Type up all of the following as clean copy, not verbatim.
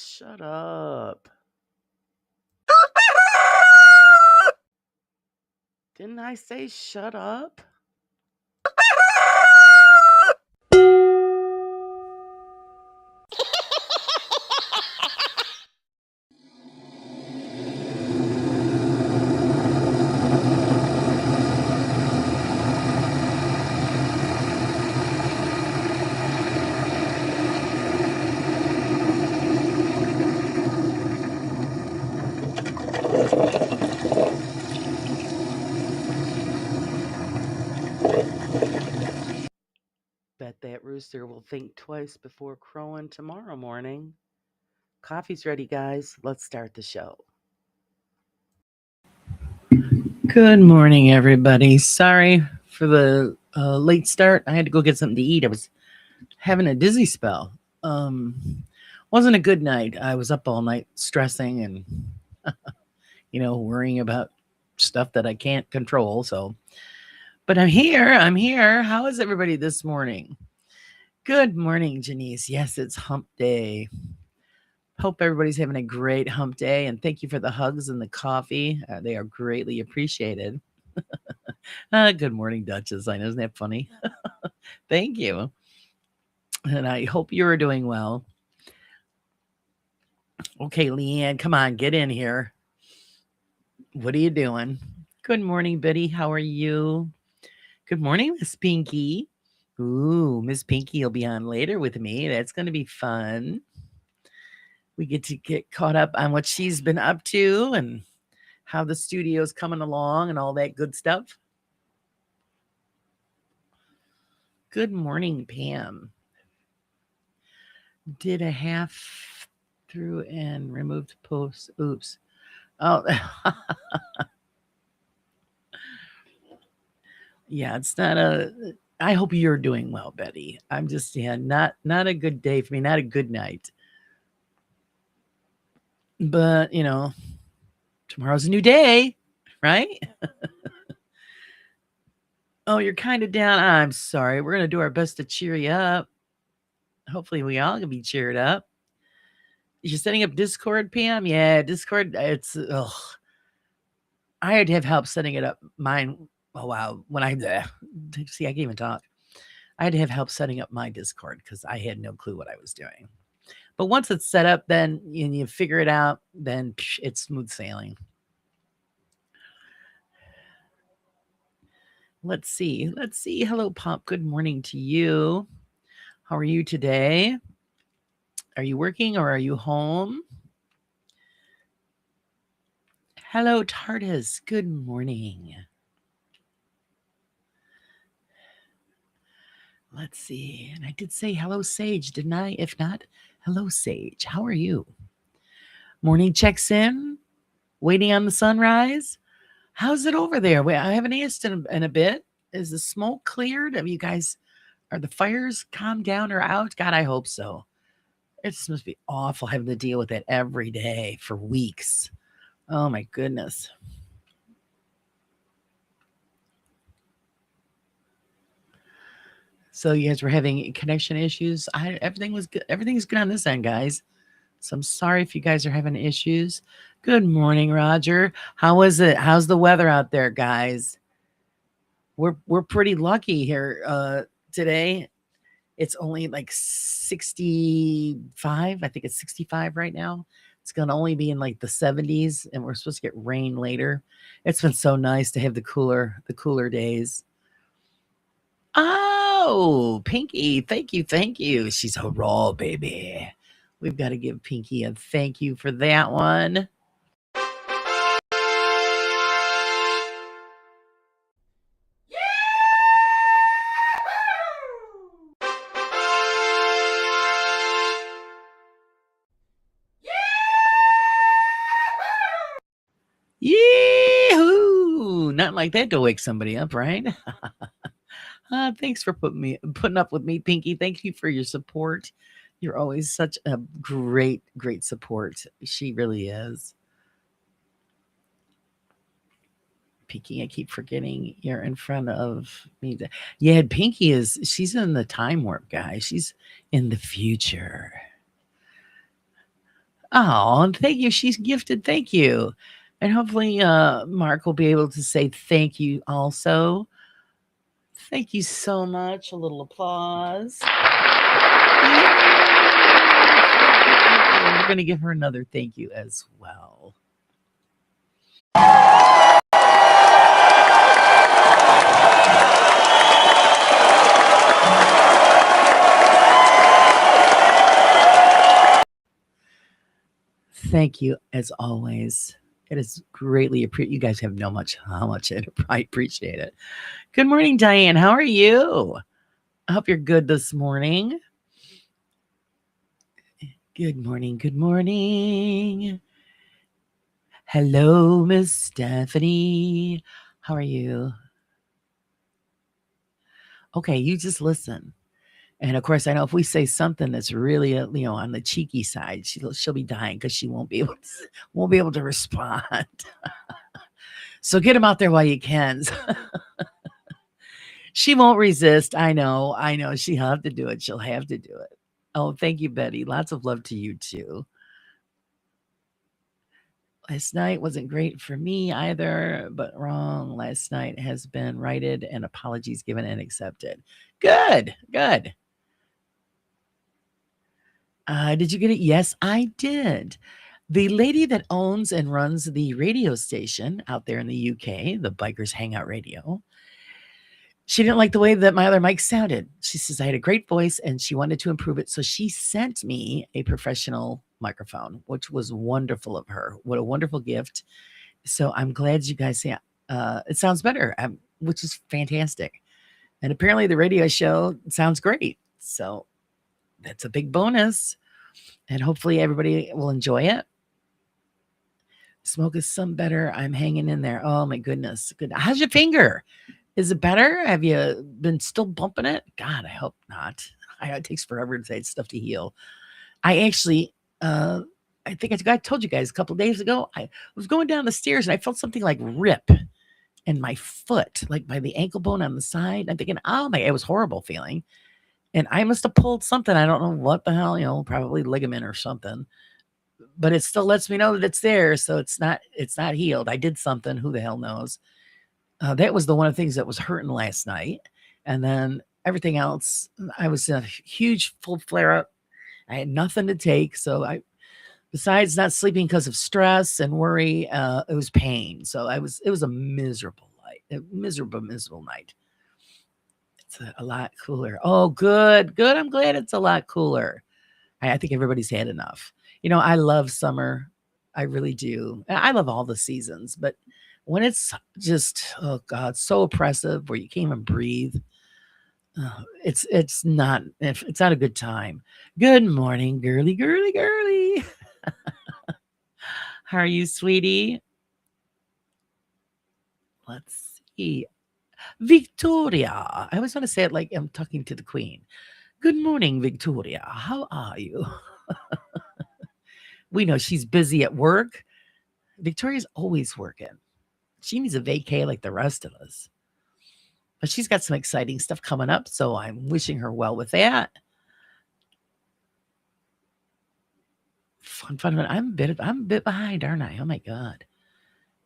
Shut up. Didn't I say shut up? Bet that rooster will think twice before crowing tomorrow morning. Coffee's ready, guys. Let's start the show. Good morning, everybody. Sorry for the late start. I had to go get something to eat. I was having a dizzy spell. Wasn't a good night. I was up all night stressing and worrying about stuff that I can't control. So, but I'm here. I'm here. How is everybody this morning? Good morning, Janice. Yes, it's Hump Day. Hope everybody's having a great Hump Day, and thank you for the hugs and the coffee. They are greatly appreciated. Good morning, Duchess. I know, isn't that funny? Thank you. And I hope you're doing well. Okay, Leanne, come on, get in here. What are you doing? Good morning, Betty. How are you? Good morning, Miss Pinky. Ooh, Miss Pinky will be on later with me. That's going to be fun. We get to get caught up on what she's been up to and how the studio's coming along and all that good stuff. Good morning, Pam. Did a half through and removed post. Oops. Oh, yeah, it's not a. I hope you're doing well, Betty. I'm just not a good day for me, not a good night. But tomorrow's a new day, right? Oh, you're kind of down. I'm sorry. We're gonna do our best to cheer you up. Hopefully, we all can be cheered up. You're setting up Discord, Pam? Yeah, Discord. It's I had to have help setting it up. Mine. Oh wow. When I see, I can't even talk. I had to have help setting up my Discord because I had no clue what I was doing. But once it's set up, then you figure it out. Then it's smooth sailing. Let's see. Hello, Pop. Good morning to you. How are you today? Are you working or are you home? Hello, TARDIS. Good morning. Let's see. And I did say hello, Sage, didn't I? If not, hello, Sage. How are you? Morning checks in. Waiting on the sunrise. How's it over there? Wait, I haven't asked in a bit. Is the smoke cleared? Have you guys, are the fires calmed down or out? God, I hope so. It must be awful having to deal with that every day for weeks. Oh my goodness. So you guys were having connection issues. Everything was good. Everything's good on this end, guys. So I'm sorry if you guys are having issues. Good morning, Roger. How is it? How's the weather out there, guys? We're pretty lucky here today. It's only like 65. I think it's 65 right now. It's going to only be in like the 70s, and we're supposed to get rain later. It's been so nice to have the cooler days. Oh, Pinky, thank you. She's a raw baby. We've got to give Pinky a thank you for that one. Yee-hoo! Not like that to wake somebody up, right? Thanks for putting up with me, Pinky. Thank you for your support. You're always such a great support. She really is. Pinky, I keep forgetting you're in front of me. Yeah, Pinky she's in the time warp, guys. She's in the future. Oh, and thank you. She's gifted. Thank you. And hopefully, Mark will be able to say thank you also. Thank you so much. A little applause. Yay! And we're going to give her another thank you as well. Thank you as always. It is greatly appreciated. You guys have no much how much I appreciate it. Good morning, Diane. How are you? I hope you're good this morning. Good morning. Good morning. Hello, Miss Stephanie. How are you? Okay, you just listen. And of course, I know if we say something that's really, on the cheeky side, she'll be dying because she won't be able to respond. So get them out there while you can. She won't resist. I know. She'll have to do it. She'll have to do it. Oh, thank you, Betty. Lots of love to you too. Last night wasn't great for me either, but wrong. Last night has been righted and apologies given and accepted. Good, good. Did you get it? Yes, I did. The lady that owns and runs the radio station out there in the UK, the Bikers Hangout Radio, she didn't like the way that my other mic sounded. She says I had a great voice and she wanted to improve it. So she sent me a professional microphone, which was wonderful of her. What a wonderful gift. So I'm glad you guys say it sounds better, which is fantastic. And apparently the radio show sounds great. So that's a big bonus. And hopefully everybody will enjoy it. Smoke is some better. I'm hanging in there. Oh my goodness. Good. How's your finger? Is it better? Have you been still bumping it? God, I hope not. It takes forever to say stuff to heal. I actually, I think I told you guys a couple of days ago, I was going down the stairs and I felt something like rip in my foot, like by the ankle bone on the side. I'm thinking, oh my, it was horrible feeling. And I must have pulled something. I don't know what the hell, probably ligament or something. But it still lets me know that it's there. So it's not healed. I did something. Who the hell knows? That was the one of the things that was hurting last night. And then everything else, I was in a huge full flare up. I had nothing to take. So besides not sleeping because of stress and worry, it was pain. So it was a miserable night. It's a lot cooler. Oh, good. I'm glad it's a lot cooler. I think everybody's had enough. I love summer. I really do. I love all the seasons, but when it's just, oh God, so oppressive where you can't even breathe, it's not a good time. Good morning, girly. How are you, sweetie? Let's see. Victoria. I always want to say it like I'm talking to the queen. Good morning, Victoria. How are you? We know she's busy at work. Victoria's always working. She needs a vacay like the rest of us. But she's got some exciting stuff coming up, so I'm wishing her well with that. Fun. I'm a bit behind, aren't I? Oh my God.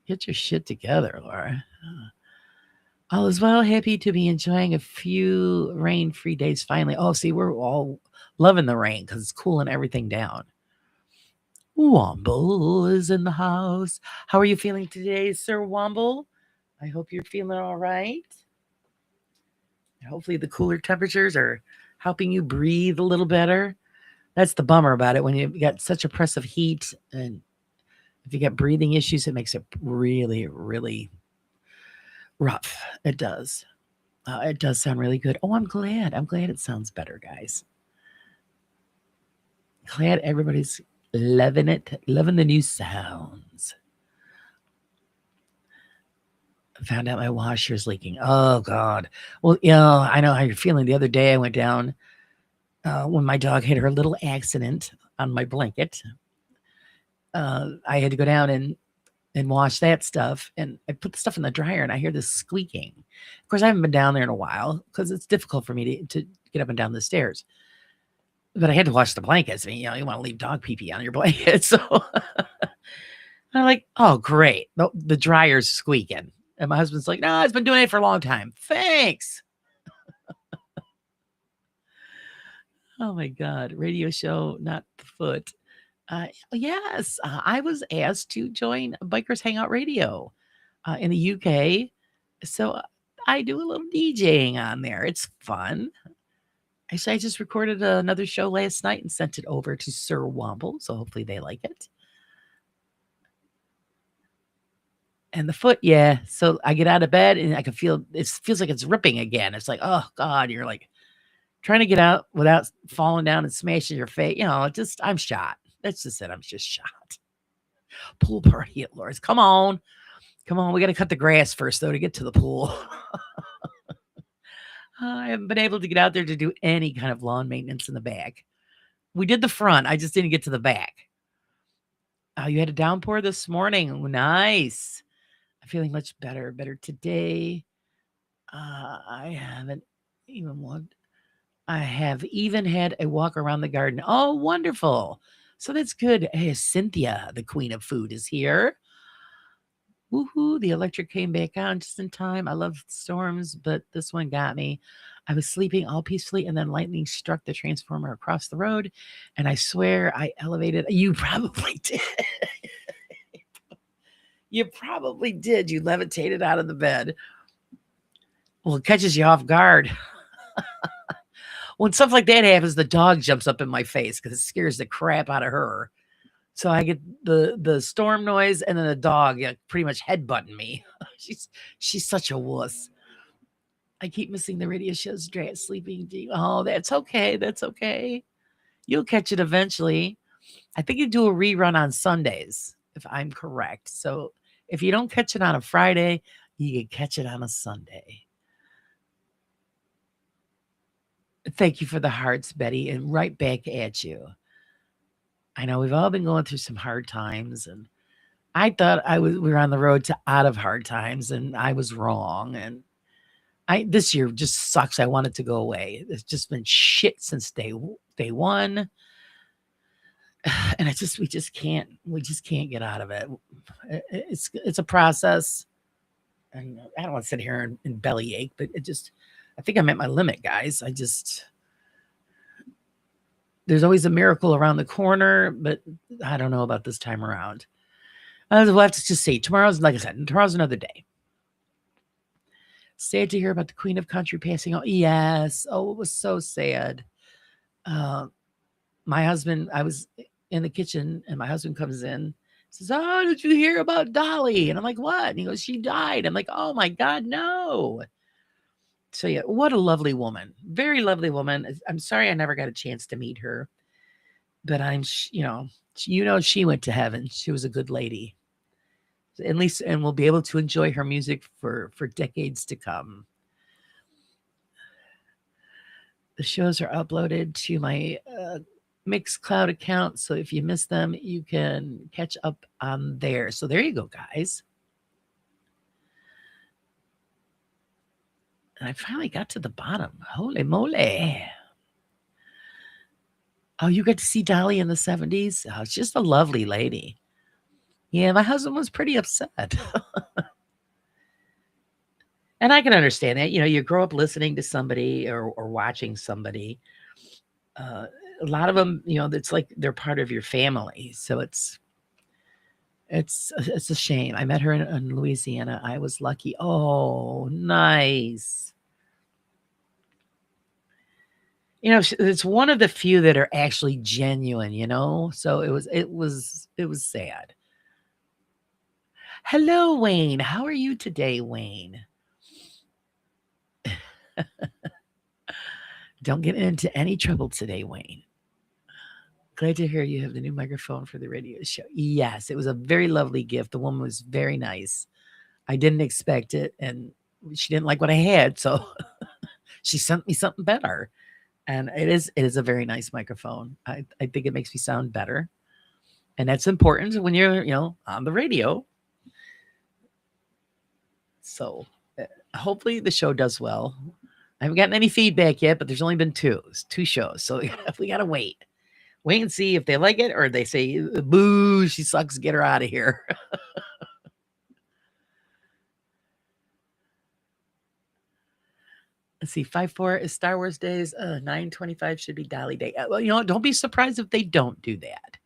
Get your shit together, Laura. All is well. Happy to be enjoying a few rain-free days finally. Oh, see, we're all loving the rain because it's cooling everything down. Womble is in the house. How are you feeling today, Sir Womble? I hope you're feeling all right. Hopefully the cooler temperatures are helping you breathe a little better. That's the bummer about it. When you've got such oppressive heat and if you get breathing issues, it makes it really, really rough. It does. It does sound really good. Oh, I'm glad. It sounds better, guys. Glad everybody's loving it, loving the new sounds. Found out my washer's leaking. Oh, God. Well, I know how you're feeling. The other day I went down when my dog had her little accident on my blanket. I had to go down and wash that stuff. And I put the stuff in the dryer and I hear this squeaking. Of course, I haven't been down there in a while because it's difficult for me to get up and down the stairs. but I had to wash the blankets. I mean, you know, you want to leave dog pee pee on your blanket. So I'm like, oh, great. The dryer's squeaking. And my husband's like, no, it's been doing it for a long time. Thanks. Oh my God. Radio show, not the foot. Yes, I was asked to join Bikers Hangout Radio in the UK. So I do a little DJing on there. It's fun. Actually, I just recorded another show last night and sent it over to Sir Womble. So hopefully they like it. And the foot, yeah. So I get out of bed and I can feel it feels like it's ripping again. It's like, oh God, you're like trying to get out without falling down and smashing your face. You know, just I'm shot. That's just it. I'm just shot. Pool party at Laura's. Come on. Come on. We got to cut the grass first, though, to get to the pool. I haven't been able to get out there to do any kind of lawn maintenance in the back. We did the front. I just didn't get to the back. Oh, you had a downpour this morning. Oh, nice. I'm feeling much better today. I haven't even walked. I have even had a walk around the garden. Oh, wonderful. So that's good. Hey, Cynthia, the queen of food, is here. Woohoo, the electric came back on just in time. I love storms, but this one got me. I was sleeping all peacefully, and then lightning struck the transformer across the road, and I swear I elevated. You probably did. You probably did. You levitated out of the bed. Well, it catches you off guard. When stuff like that happens, the dog jumps up in my face because it scares the crap out of her. So I get the storm noise and then the dog pretty much headbutting me. She's such a wuss. I keep missing the radio show's sleeping deep. Oh, that's okay. That's okay. You'll catch it eventually. I think you do a rerun on Sundays, if I'm correct. So if you don't catch it on a Friday, you can catch it on a Sunday. Thank you for the hearts, Betty, and right back at you. I know we've all been going through some hard times, and I thought we were on the road to out of hard times, and I was wrong. And this year just sucks. I want it to go away. It's just been shit since day one, and we just can't get out of it. It's a process, and I don't want to sit here and bellyache, but I think I'm at my limit, guys. There's always a miracle around the corner, but I don't know about this time around. We'll have to just see. Tomorrow's, like I said, tomorrow's another day. Sad to hear about the Queen of Country passing on. Yes. Oh, it was so sad. My husband, I was in the kitchen, and my husband comes in, says, "Oh, did you hear about Dolly?" And I'm like, "What?" And he goes, "She died." I'm like, "Oh my God, no." So yeah, what a lovely woman. Very lovely woman. I'm sorry I never got a chance to meet her, but she went to heaven. She was a good lady. At least, and we'll be able to enjoy her music for decades to come. The shows are uploaded to my Mixcloud account, so if you miss them, you can catch up on there. So there you go, guys. And I finally got to the bottom. Holy moly. Oh, you got to see Dolly in the 70s? Oh, it's just a lovely lady. Yeah, my husband was pretty upset. And I can understand that. You grow up listening to somebody or watching somebody. A lot of them, it's like they're part of your family. So it's a shame. I met her in Louisiana. I was lucky. Oh, nice. It's one of the few that are actually genuine, so it was sad. Hello, Wayne. How are you today, Wayne? Don't get into any trouble today, Wayne. Glad to hear you have the new microphone for the radio show. Yes, it was a very lovely gift. The woman was very nice. I didn't expect it, and she didn't like what I had, so she sent me something better. And it is a very nice microphone. I think it makes me sound better. And that's important when you're, on the radio. So hopefully the show does well. haven't gotten any feedback yet, but there's only been two shows. So we got to wait. Wait and see if they like it or they say, boo, she sucks, get her out of here. Let's see, 5/4 is Star Wars days. 9/25 should be Dolly Day. Well, don't be surprised if they don't do that.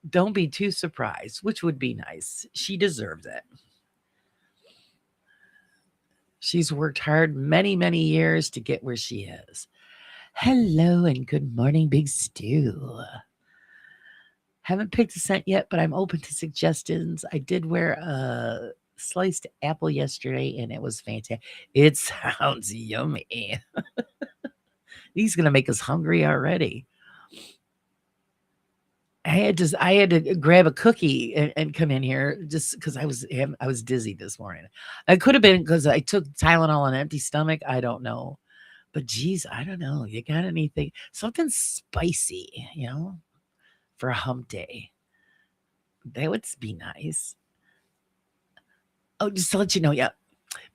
Don't be too surprised, which would be nice. She deserves it. She's worked hard many, many years to get where she is. Hello and good morning, Big Stew. Haven't picked a scent yet, but I'm open to suggestions. I did wear a sliced apple yesterday, and it was fantastic. It sounds yummy. He's going to make us hungry already. I had to grab a cookie and come in here just because I was dizzy this morning. It could have been because I took Tylenol on an empty stomach. I don't know, but geez, I don't know. You got anything? Something spicy, for a hump day? That would be nice. Oh, just to let you know, yeah,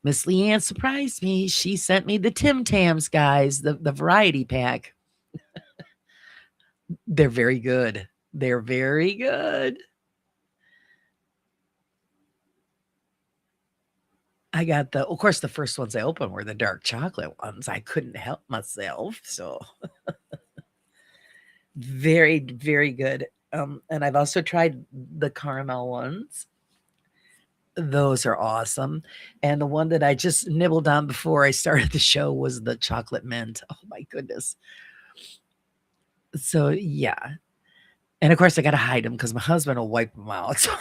Miss Leanne surprised me. She sent me the Tim Tams, guys, the variety pack. They're very good. They're very good. I got of course, the first ones I opened were the dark chocolate ones. I couldn't help myself. So very, very good. And I've also tried the caramel ones. Those are awesome. And the one that I just nibbled on before I started the show was the chocolate mint. Oh my goodness. So yeah. And of course I got to hide them because my husband will wipe them out. So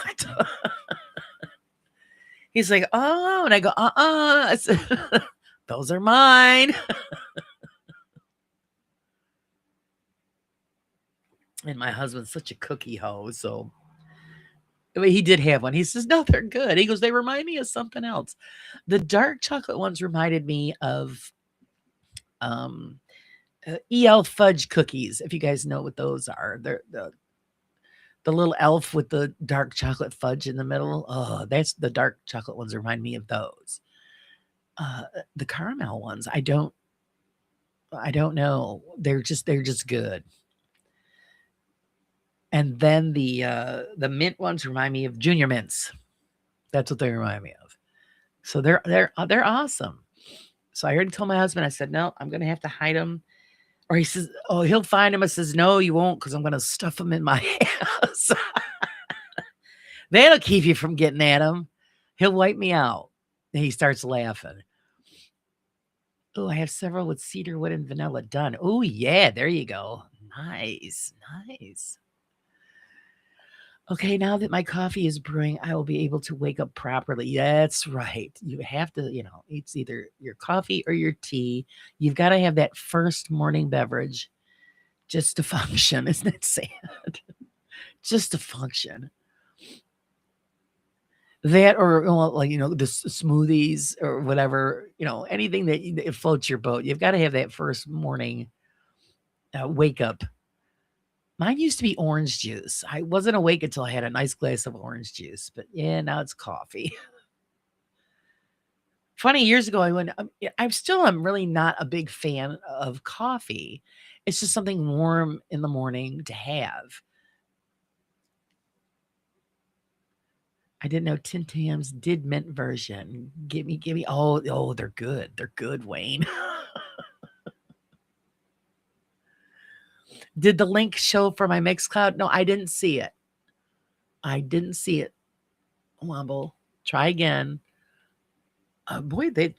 he's like, oh, and I go, I said, those are mine. And my husband's such a cookie hoe. So he did have one. He says, no, they're good. He goes, they remind me of something else. The dark chocolate ones reminded me of EL fudge cookies. If you guys know what those are, they're the little elf with the dark chocolate fudge in the middle. Oh, that's the dark chocolate ones remind me of those. The caramel ones, I don't know. They're just good. And then the mint ones remind me of Junior Mints. That's what they remind me of. So they're awesome. So I already told my husband, I said, no, I'm going to have to hide them. Or he says, oh, he'll find them. I says, no, you won't, because I'm going to stuff them in my house. That'll keep you from getting at him. He'll wipe me out. And he starts laughing. Oh, I have several with cedar wood and vanilla done. Oh, yeah, there you go. Nice. Okay, now that my coffee is brewing, I will be able to wake up properly. That's right. You have to, it's either your coffee or your tea. You've got to have that first morning beverage just to function. Isn't it sad? Just to function. That or, the smoothies or whatever, anything that floats your boat. You've got to have that first morning wake up. Mine used to be orange juice. I wasn't awake until I had a nice glass of orange juice, but yeah, now it's coffee. Funny, years ago, I'm really not a big fan of coffee. It's just something warm in the morning to have. I didn't know Tim Tams did mint version. Give me. Oh, they're good. They're good, Wayne. Did the link show for my Mixcloud? No, I didn't see it. Womble, try again. Boy, the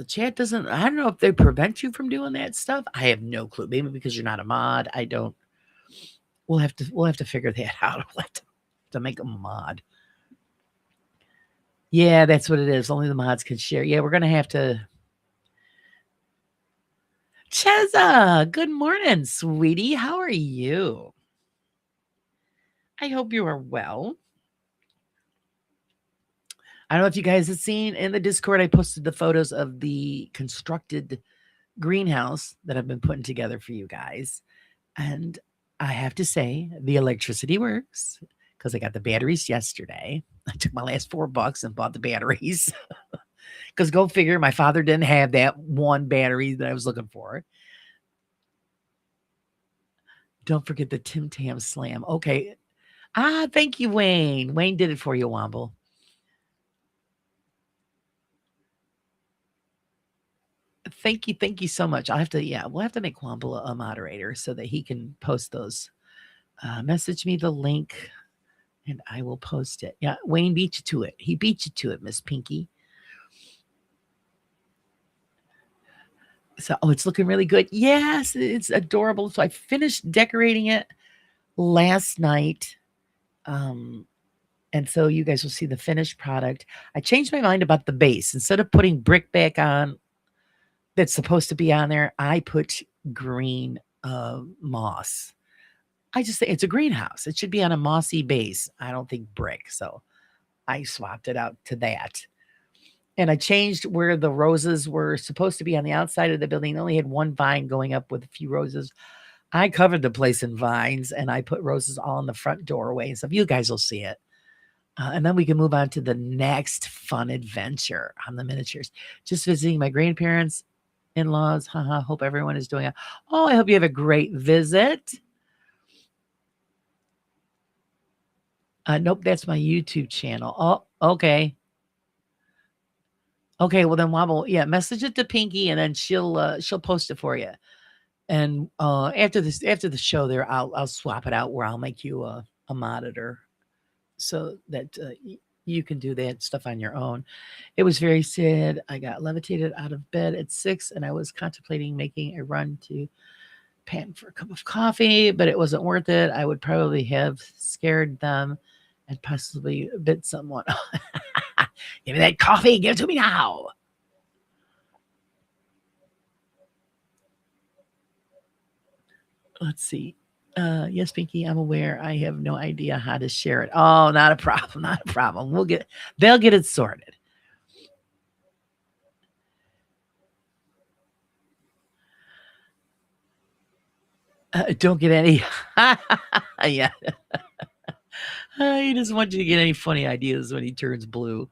chat doesn't. I don't know if they prevent you from doing that stuff. I have no clue. Maybe because you're not a mod. I don't. We'll have to figure that out. We'll have to make a mod. Yeah, that's what it is. Only the mods can share. Yeah, we're gonna have to. Cheza, good morning, sweetie. How are you? I hope you are well. I don't know if you guys have seen in the Discord, I posted the photos of the constructed greenhouse that I've been putting together for you guys. And I have to say, the electricity works because I got the batteries yesterday. I took my last $4 and bought the batteries. Because go figure, my father didn't have that one battery that I was looking for. Don't forget the Tim Tam Slam. Okay. Thank you, Wayne. Wayne did it for you, Womble. Thank you so much. We'll have to make Womble a moderator so that he can post those. Message me the link and I will post it. Yeah, Wayne beat you to it. He beat you to it, Miss Pinky. So, it's looking really good. Yes, it's adorable. So I finished decorating it last night. And so you guys will see the finished product. I changed my mind about the base. Instead of putting brick back on that's supposed to be on there, I put green moss. I just say it's a greenhouse. It should be on a mossy base. I don't think brick. So I swapped it out to that. And I changed where the roses were supposed to be on the outside of the building. They only had one vine going up with a few roses. I covered the place in vines and I put roses all in the front doorway. So you guys will see it. And then we can move on to the next fun adventure on the miniatures. Just visiting my grandparents, in-laws. Hope everyone is doing it. Oh, I hope you have a great visit. Nope, that's my YouTube channel. Oh, okay. Okay, well then Wobble, yeah, message it to Pinky and then she'll post it for you. And after the show there, I'll swap it out where I'll make you a monitor so that you can do that stuff on your own. It was very sad. I got levitated out of bed at 6 and I was contemplating making a run to Pan for a cup of coffee, but it wasn't worth it. I would probably have scared them and possibly bit someone. Give me that coffee. Give it to me now. Let's see. Yes, Pinky, I'm aware. I have no idea how to share it. Oh, not a problem. Not a problem. They'll get it sorted. Don't get any. Yeah. He doesn't want you to get any funny ideas when he turns blue.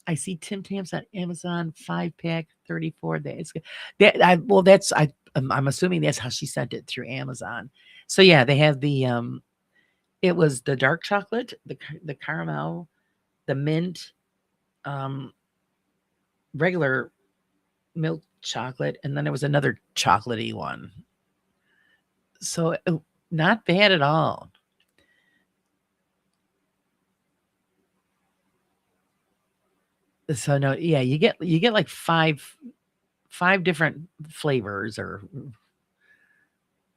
I see Tim Tams on Amazon 5-pack 34 days. I'm assuming that's how she sent it through Amazon. So yeah, they have the it was the dark chocolate, the caramel, the mint, regular milk chocolate, and then there was another chocolatey one. So not bad at all. So no, yeah, you get like five different flavors or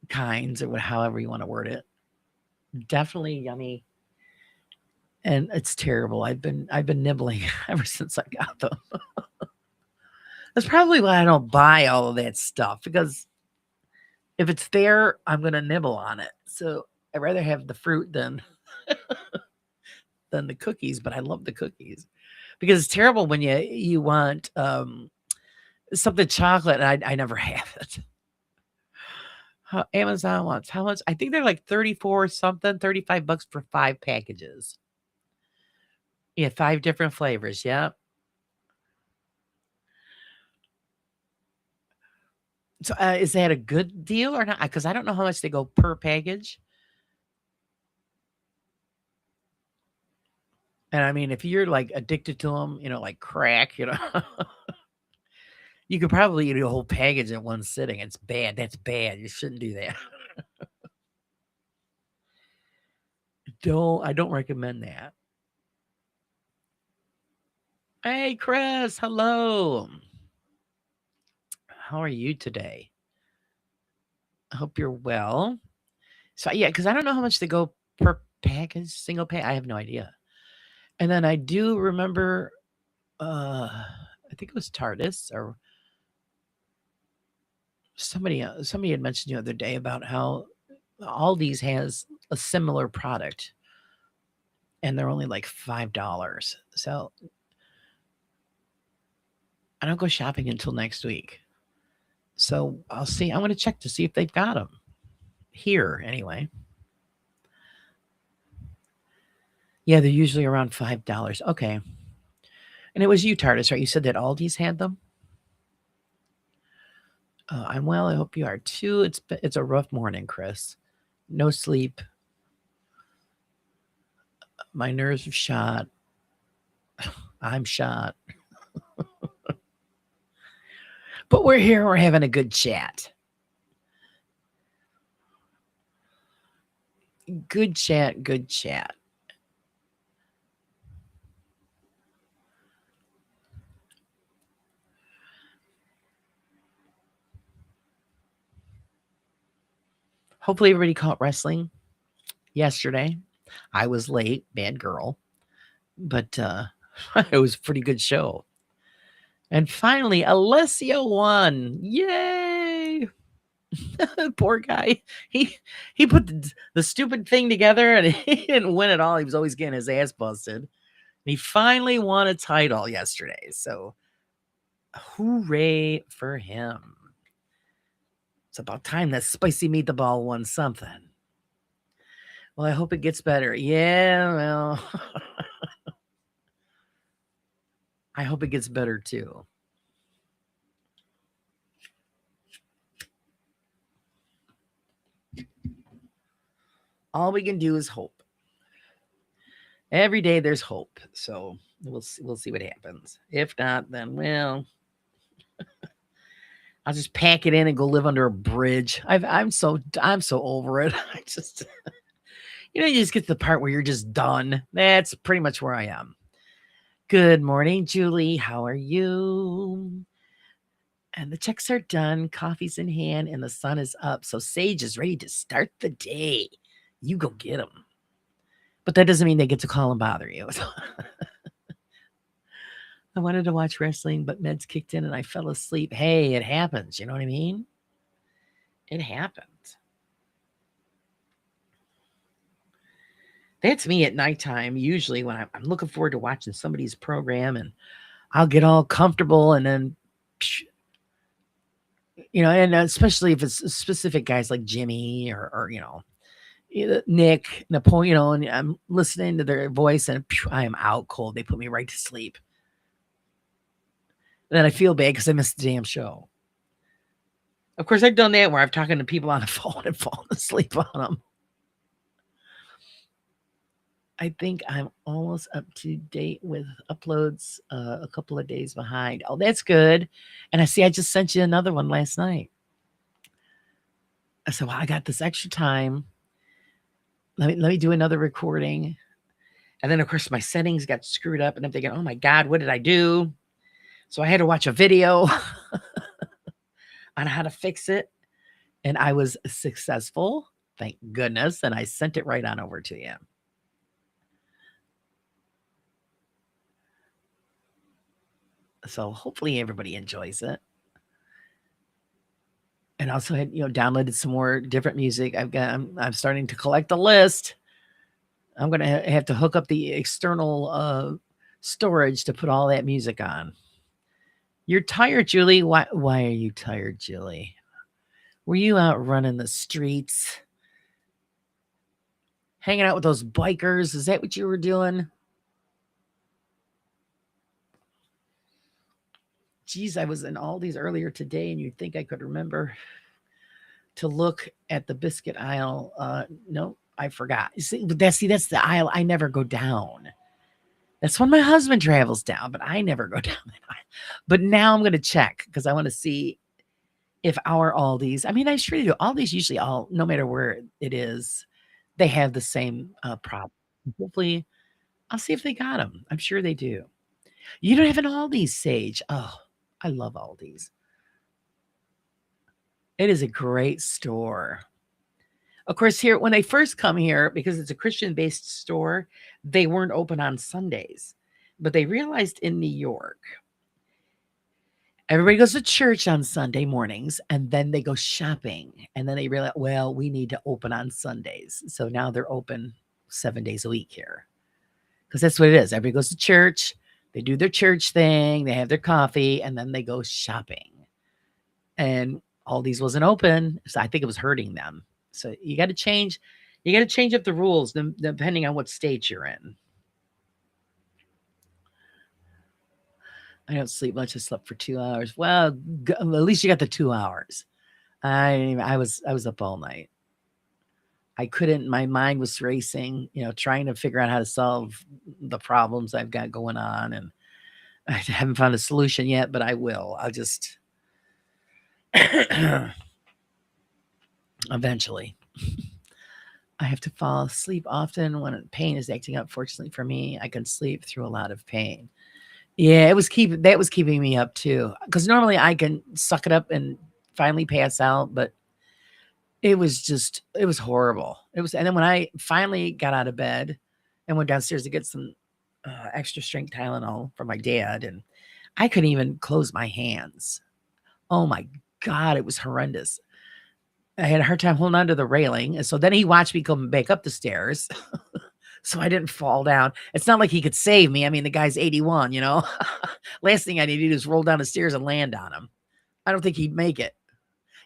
kinds or however you want to word it. Definitely yummy. And it's terrible. I've been nibbling ever since I got them. That's probably why I don't buy all of that stuff, because if it's there, I'm gonna nibble on it. So I'd rather have the fruit than the cookies, but I love the cookies. Because it's terrible when you want something chocolate and I never have it. Amazon wants how much? I think they're like 34 something, $35 for 5 packages. Yeah, 5 different flavors. Yeah. So is that a good deal or not? Because I don't know how much they go per package. And I mean, if you're like addicted to them, like crack, you could probably eat a whole package in one sitting. It's bad. That's bad. You shouldn't do that. I don't recommend that. Hey, Chris. Hello. How are you today? I hope you're well. So yeah, because I don't know how much they go per package, single pack. I have no idea. And then I do remember, I think it was TARDIS or somebody had mentioned the other day about how Aldi's has a similar product, and they're only like $5. So I don't go shopping until next week. So I'll see. I'm going to check to see if they've got them here anyway. Yeah, they're usually around $5. Okay. And it was you, TARDIS, right? You said that Aldi's had them? I'm well. I hope you are too. It's a rough morning, Chris. No sleep. My nerves are shot. I'm shot. But we're here. We're having a good chat. Good chat. Good chat. Hopefully, everybody caught wrestling yesterday. I was late. Bad girl. But it was a pretty good show. And finally, Alessio won. Yay! Poor guy. He put the stupid thing together and he didn't win at all. He was always getting his ass busted. And he finally won a title yesterday. So hooray for him. It's about time that spicy meatball won something. Well, I hope it gets better. Yeah, well, I hope it gets better too. All we can do is hope. Every day there's hope. So we'll see what happens. If not, then well, I'll just pack it in and go live under a bridge. I'm so over it. I just you just get to the part where you're just done. That's pretty much where I am. Good morning, Julie. How are you? And the checks are done, coffee's in hand, and the sun is up. So Sage is ready to start the day. You go get them. But that doesn't mean they get to call and bother you. I wanted to watch wrestling, but meds kicked in and I fell asleep. Hey, it happens. You know what I mean? It happens. That's me at nighttime, usually when I'm looking forward to watching somebody's program and I'll get all comfortable and then, and especially if it's specific guys like Jimmy or Nick, Napoleon, and I'm listening to their voice and I am out cold. They put me right to sleep. And then I feel bad because I missed the damn show. Of course, I've done that where I've talking to people on the phone and fallen asleep on them. I think I'm almost up to date with uploads, a couple of days behind. Oh, that's good. And I just sent you another one last night. I said, well, I got this extra time. Let me do another recording. And then, of course, my settings got screwed up. And I'm thinking, oh, my God, what did I do? So I had to watch a video on how to fix it. And I was successful. Thank goodness. And I sent it right on over to you. So hopefully everybody enjoys it. And also had, downloaded some more different music. I'm starting to collect a list. I'm going to have to hook up the external storage to put all that music on. You're tired, Julie. Why are you tired, Julie? Were you out running the streets? Hanging out with those bikers? Is that what you were doing? Geez, I was in Aldi's earlier today, and you'd think I could remember to look at the biscuit aisle. No, I forgot. That's the aisle I never go down. That's when my husband travels down, but I never go down that aisle. But now I'm going to check because I want to see if our Aldi's, I mean, I sure do. Aldi's usually no matter where it is, they have the same problem. Hopefully, I'll see if they got them. I'm sure they do. You don't have an Aldi's, Sage. Oh, I love Aldi's. It is a great store. Of course, here, when they first come here, because it's a Christian-based store, they weren't open on Sundays. But they realized in New York, everybody goes to church on Sunday mornings, and then they go shopping. And then they realize, well, we need to open on Sundays. So now they're open 7 days a week here. Because that's what it is. Everybody goes to church. They do their church thing. They have their coffee, and then they go shopping. And Aldi's wasn't open, so I think it was hurting them. So you got to change. You got to change up the rules depending on what state you're in. I don't sleep much. I slept for 2 hours. Well, at least you got the 2 hours. I was up all night. I couldn't, my mind was racing, trying to figure out how to solve the problems I've got going on, and I haven't found a solution yet, but I will. I'll just eventually. I have to fall asleep often when pain is acting up. Fortunately for me, I can sleep through a lot of pain. Yeah, that was keeping me up too. Because normally I can suck it up and finally pass out, but it was horrible. And then when I finally got out of bed and went downstairs to get some extra strength Tylenol for my dad, and I couldn't even close my hands. Oh my God, it was horrendous. I had a hard time holding on to the railing. And so then he watched me come back up the stairs so I didn't fall down. It's not like he could save me. I mean, the guy's 81, Last thing I need to do is roll down the stairs and land on him. I don't think he'd make it.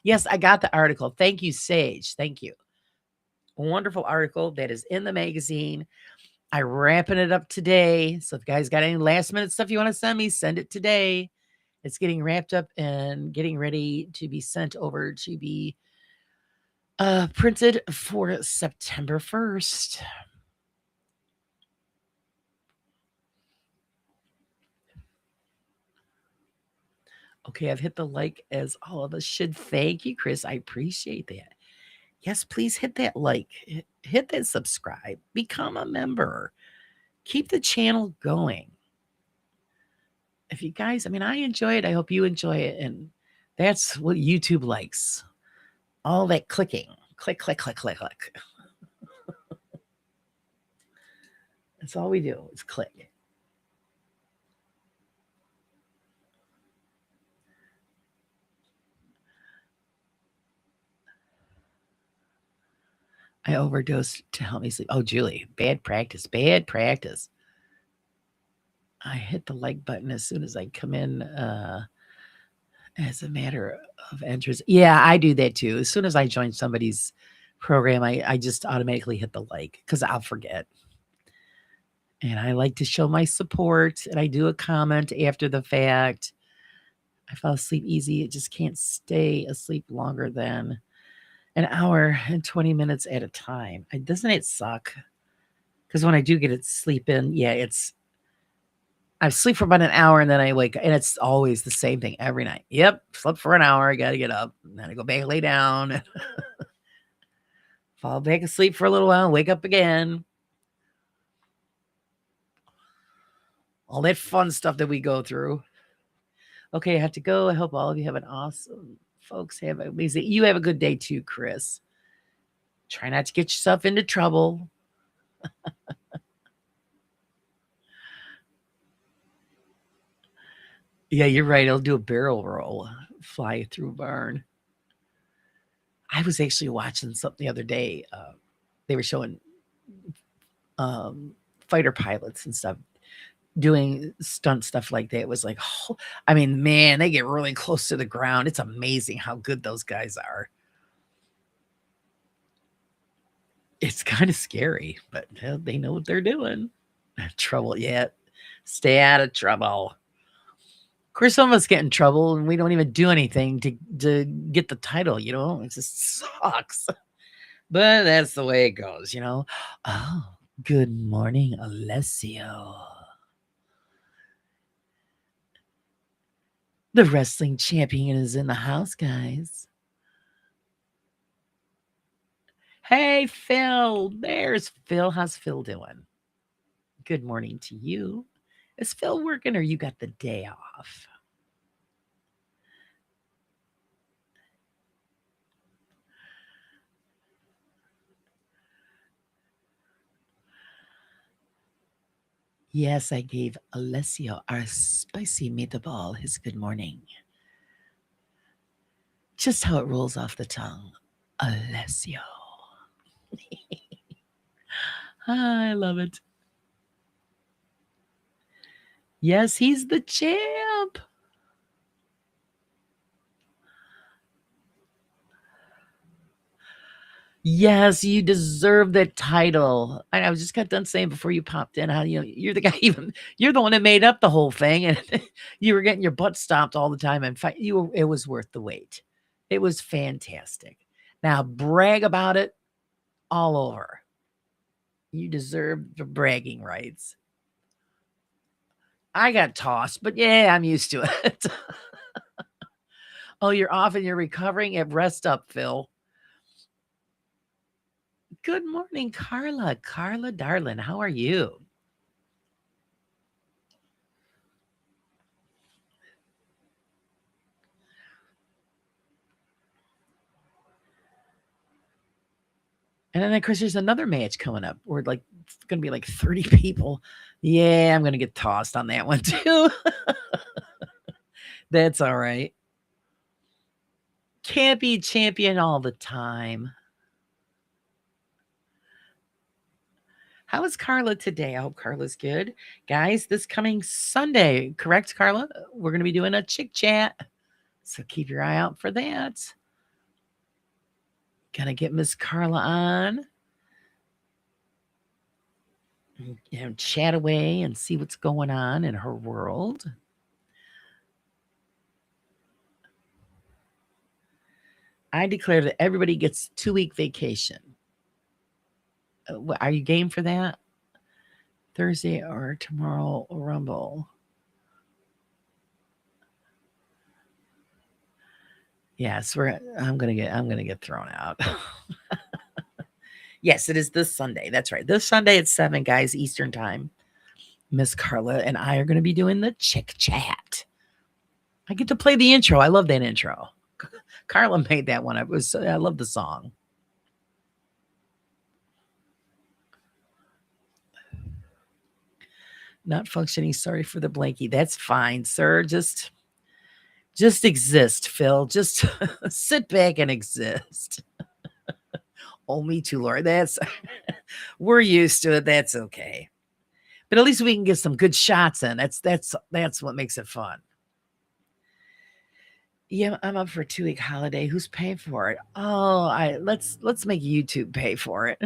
Yes, I got the article. Thank you, Sage. Thank you. A wonderful article that is in the magazine. I'm wrapping it up today. So if you guys got any last minute stuff you want to send me, send it today. It's getting wrapped up and getting ready to be sent over to be printed for September 1st. Okay, I've hit the like as all of us should. Thank you, Chris. I appreciate that. Yes, please hit that like, hit that subscribe, become a member, keep the channel going. If you guys, I enjoy it. I hope you enjoy it. And that's what YouTube likes. All that clicking. Click, click, click, click, click. That's all we do is click. I overdosed to help me sleep. Oh, Julie, bad practice, bad practice. I hit the like button as soon as I come in as a matter of interest. Yeah, I do that too. As soon as I join somebody's program, I just automatically hit the like because I'll forget. And I like to show my support, and I do a comment after the fact. I fall asleep easy. It just can't stay asleep longer than an hour and 20 minutes at a time. Doesn't it suck? Because when I do get it sleep in, yeah, I sleep for about an hour and then I wake up, and it's always the same thing every night. Yep, slept for an hour. I got to get up, and then I go back, lay down, fall back asleep for a little while, wake up again. All that fun stuff that we go through. Okay, I have to go. I hope all of you have an awesome, folks. You have a good day too, Chris. Try not to get yourself into trouble. Yeah, you're right. It'll do a barrel roll, fly through a barn. I was actually watching something the other day. They were showing fighter pilots and stuff doing stunt stuff like that. It was like, man, they get really close to the ground. It's amazing how good those guys are. It's kind of scary, but they know what they're doing. Trouble yet. Stay out of trouble. Of course, some of us get in trouble and we don't even do anything to get the title, It just sucks. But that's the way it goes, Oh, good morning, Alessio. The wrestling champion is in the house, guys. Hey, Phil. There's Phil. How's Phil doing? Good morning to you. Is Phil working or you got the day off? Yes, I gave Alessio, our spicy meatball, his good morning. Just how it rolls off the tongue. Alessio. I love it. Yes, he's the champ. Yes, you deserve that title. I was just got done saying before you popped in how you're the guy. Even you're the one that made up the whole thing, and you were getting your butt stomped all the time. And it was worth the wait. It was fantastic. Now brag about it all over. You deserve the bragging rights. I got tossed, but yeah, I'm used to it. Oh, you're off and you're recovering. Rest up, Phil. Good morning, Carla. Carla, darling, how are you? And then, of course, there's another match coming up. We're like, it's going to be like 30 people. Yeah, I'm going to get tossed on that one too. That's all right. Can't be champion all the time. How is Carla today? I hope Carla's good. Guys, this coming Sunday, correct, Carla? We're going to be doing a chick chat. So keep your eye out for that. Gonna get Miss Carla on. Chat away and see what's going on in her world. I declare that everybody gets 2-week vacation. Are you game for that? Thursday or tomorrow Rumble? Yes, I'm gonna get thrown out. Yes, it is this Sunday. That's right. This Sunday at 7, guys, Eastern time. Miss Carla and I are gonna be doing the chick chat. I get to play the intro. I love that intro. Carla made that one. I love the song. Not functioning. Sorry for the blankie. That's fine, sir. Just exist, Phil. Just sit back and exist. Oh, me too, Lord. We're used to it. That's okay. But at least we can get some good shots in. That's what makes it fun. Yeah, I'm up for a 2-week holiday. Who's paying for it? Oh, let's make YouTube pay for it.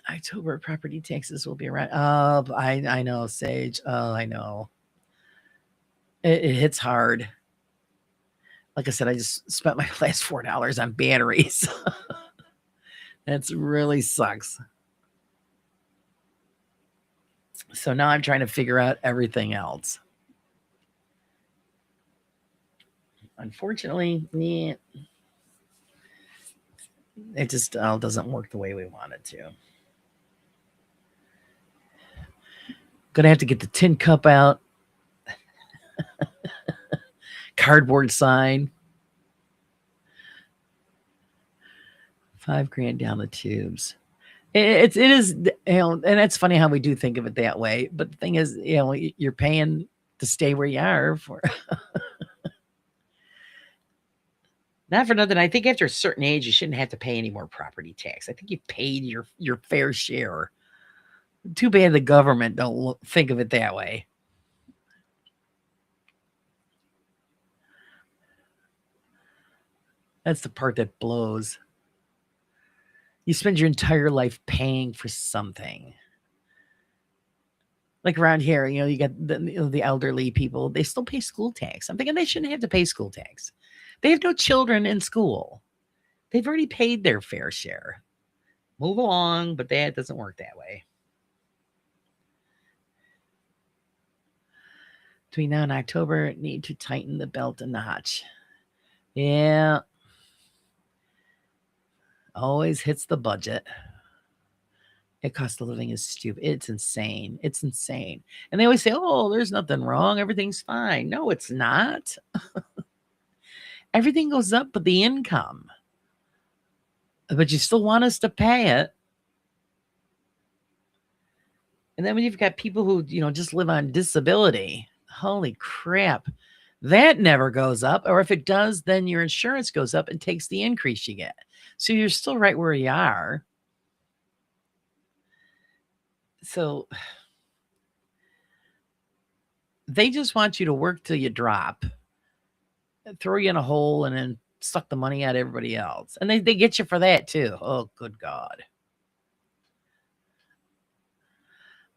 October property taxes will be around. Oh, I know, Sage. Oh, I know. It hits hard. Like I said, I just spent my last $4 on batteries. That's really sucks. So now I'm trying to figure out everything else. Unfortunately, yeah, it just doesn't work the way we want it to. Gonna have to get the tin cup out. Cardboard sign. $5,000 down the tubes. It is, and it's funny how we do think of it that way. But the thing is, you're paying to stay where you are for. Not for nothing. I think after a certain age, you shouldn't have to pay any more property tax. I think you paid your fair share. Too bad the government don't think of it that way. That's the part that blows. You spend your entire life paying for something. Like around here, you got the elderly people. They still pay school tax. I'm thinking they shouldn't have to pay school tax. They have no children in school. They've already paid their fair share. Move along, but that doesn't work that way. Between now and October, need to tighten the belt a notch. Yeah. Always hits the budget. It cost of living is stupid. It's insane. It's insane. And they always say, oh, there's nothing wrong. Everything's fine. No, it's not. Everything goes up but the income. But you still want us to pay it. And then when you've got people who, just live on disability, holy crap, that never goes up. Or if it does, then your insurance goes up and takes the increase you get. So you're still right where you are. So they just want you to work till you drop, throw you in a hole, and then suck the money out of everybody else. And they get you for that too. Oh, good God.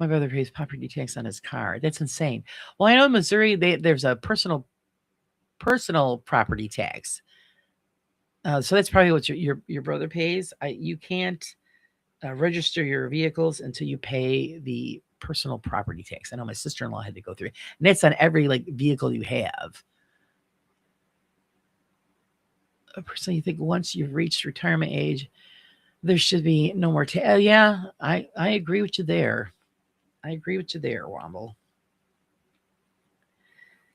My brother pays property tax on his car. That's insane. Well, I know in Missouri there's a personal property tax. So that's probably what your brother pays. You can't register your vehicles until you pay the personal property tax. I know my sister-in-law had to go through it. And that's on every like vehicle you have. Personally, you think once you've reached retirement age, there should be no more tax. Yeah, I agree with you there. I agree with you there, Womble.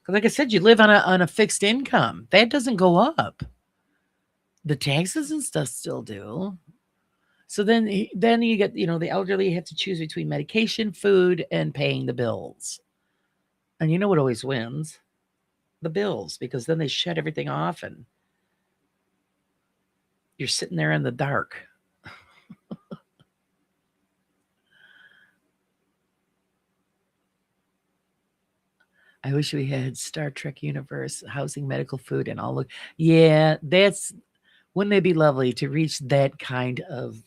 Because like I said, you live on a fixed income. That doesn't go up. The taxes and stuff still do. So then you get, the elderly have to choose between medication, food, and paying the bills. And you know what always wins? The bills, because then they shut everything off and you're sitting there in the dark. I wish we had Star Trek universe, housing, medical, food, and all. Yeah, wouldn't it be lovely to reach that kind of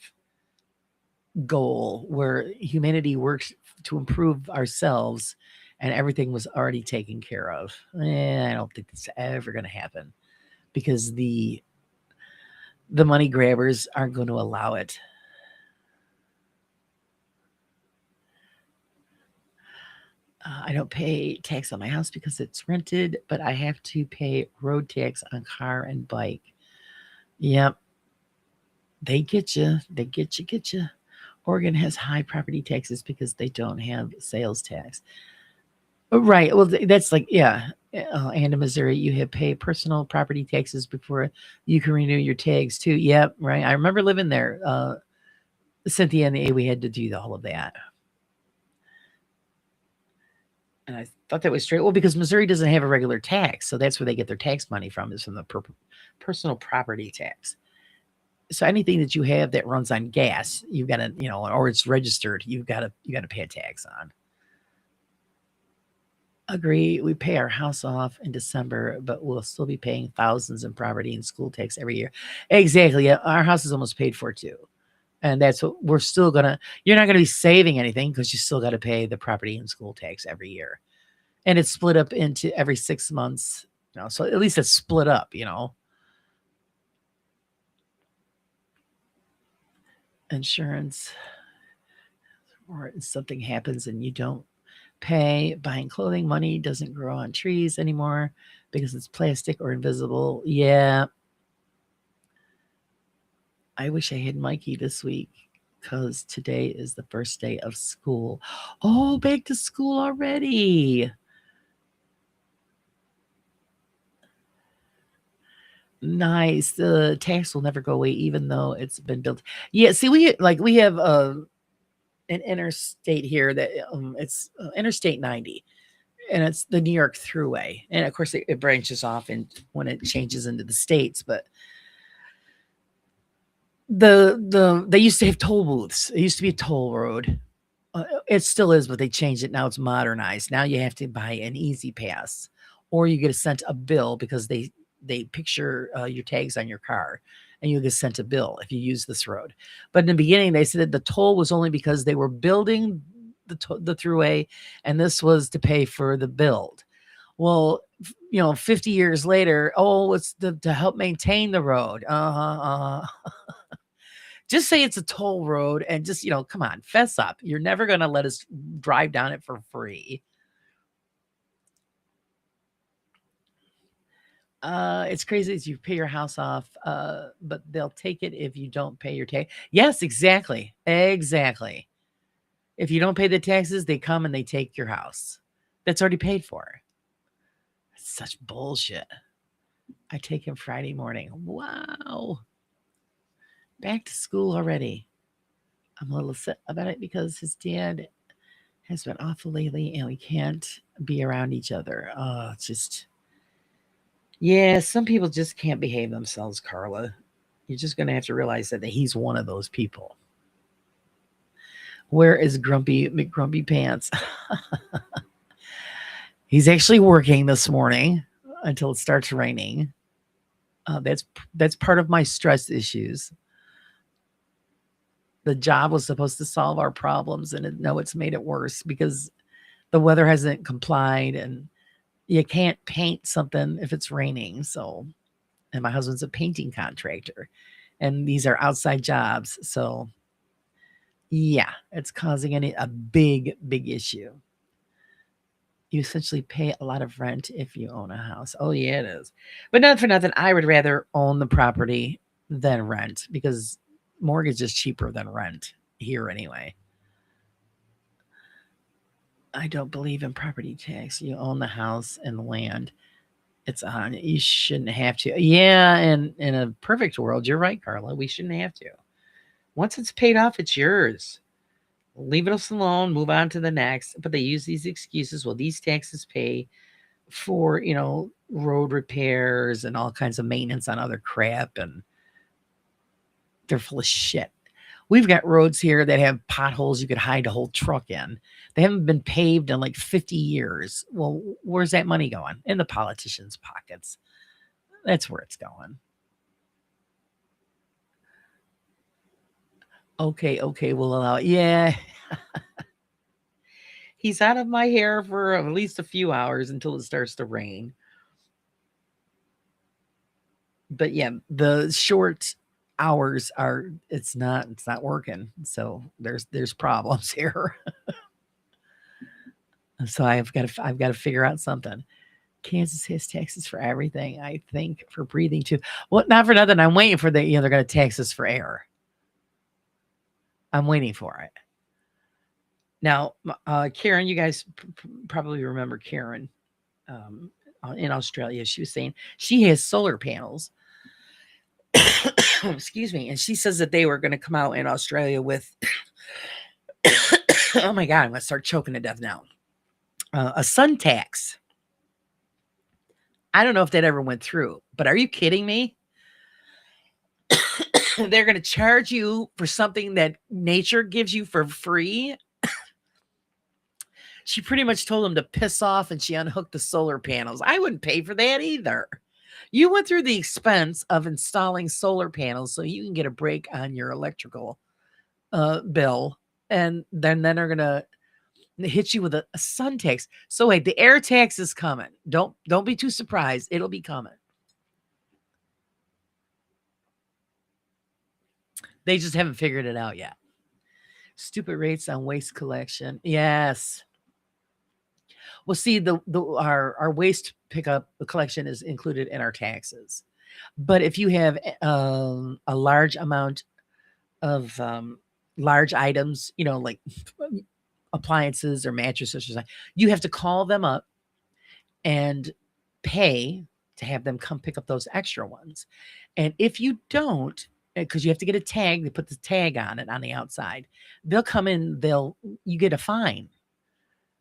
goal where humanity works to improve ourselves and everything was already taken care of? I don't think that's ever going to happen because the money grabbers aren't going to allow it. I don't pay tax on my house because it's rented, but I have to pay road tax on car and bike. Yep. They get you. They get you. Oregon has high property taxes because they don't have sales tax. Right. Well, that's like, yeah. And in Missouri, you have pay personal property taxes before you can renew your tags too. Yep. Right. I remember living there. Cynthia and we had to do all of that. And I thought that was straight. Well, because Missouri doesn't have a regular tax. So that's where they get their tax money from, is from the personal property tax. So anything that you have that runs on gas, you've got to, or it's registered, you got to pay a tax on. Agree. We pay our house off in December, but we'll still be paying thousands in property and school tax every year. Exactly. Yeah, our house is almost paid for too. And that's what we're still you're not going to be saving anything because you still got to pay the property and school tax every year. And it's split up into every 6 months, so at least it's split up, Insurance, or something happens and you don't pay. Buying clothing, money doesn't grow on trees anymore because it's plastic or invisible. Yeah. I wish I had Mikey this week because today is the first day of school. Oh, back to school already. Nice. The tax will never go away, even though it's been built. Yeah. See, we have an interstate here that it's Interstate 90, and it's the New York Thruway, and of course it branches off and when it changes into the states. But they used to have toll booths. It used to be a toll road. It still is, but they changed it. Now it's modernized. Now you have to buy an Easy Pass, or you get sent a bill because they picture your tags on your car, and you get sent a bill if you use this road. But in the beginning, they said that the toll was only because they were building the thruway, and this was to pay for the build. Well, 50 years later, it's to help maintain the road. Just say it's a toll road and just, come on, fess up. You're never going to let us drive down it for free. It's crazy as you pay your house off, but they'll take it if you don't pay your tax. Yes, exactly. Exactly. If you don't pay the taxes, they come and they take your house. That's already paid for. That's such bullshit. I take him Friday morning. Wow. Back to school already. I'm a little upset about it because his dad has been awful lately and we can't be around each other. It's just, yeah, some people just can't behave themselves, Carla. You're just going to have to realize that he's one of those people. Where is Grumpy McGrumpy Pants? He's actually working this morning until it starts raining. That's part of my stress issues. The job was supposed to solve our problems, and no, it's made it worse because the weather hasn't complied, and you can't paint something if it's raining. So, and my husband's a painting contractor, and these are outside jobs. So, yeah, it's causing a big issue. You essentially pay a lot of rent if you own a house. Oh, yeah, it is. But not for nothing, I would rather own the property than rent because mortgage is cheaper than rent here anyway. I don't believe in property tax. You own the house and land. It's on. You shouldn't have to. Yeah, and in a perfect world, you're right, Carla. We shouldn't have to. Once it's paid off, it's yours. Leave it alone, move on to the next. But they use these excuses. Well, these taxes pay for, road repairs and all kinds of maintenance on other crap, and they're full of shit. We've got roads here that have potholes you could hide a whole truck in. They haven't been paved in like 50 years. Well, where's that money going? In the politicians' pockets. That's where it's going. Okay, we'll allow it. Yeah, he's out of my hair for at least a few hours until it starts to rain. But yeah, the short hours are it's not working. So there's problems here. So I've got to figure out something. Kansas has taxes for everything, I think, for breathing too. Well, not for nothing. I'm waiting for they're going to tax us for air. I'm waiting for it. Now, Karen, you guys probably remember Karen in Australia. She was saying she has solar panels. Excuse me. And she says that they were going to come out in Australia with, oh my God, I'm going to start choking to death now. A sun tax. I don't know if that ever went through, but are you kidding me? They're going to charge you for something that nature gives you for free. She pretty much told him to piss off, and she unhooked the solar panels. I wouldn't pay for that either. You went through the expense of installing solar panels so you can get a break on your electrical bill, and then they're going to hit you with a sun tax. So wait, the air tax is coming. Don't be too surprised. It'll be coming. They just haven't figured it out yet. Stupid rates on waste collection. Yes. Well, see, our waste pickup collection is included in our taxes. But if you have a large amount of large items, like appliances or mattresses or something, you have to call them up and pay to have them come pick up those extra ones. And if you don't, because you have to get a tag, they put the tag on it on the outside, they'll come in, you get a fine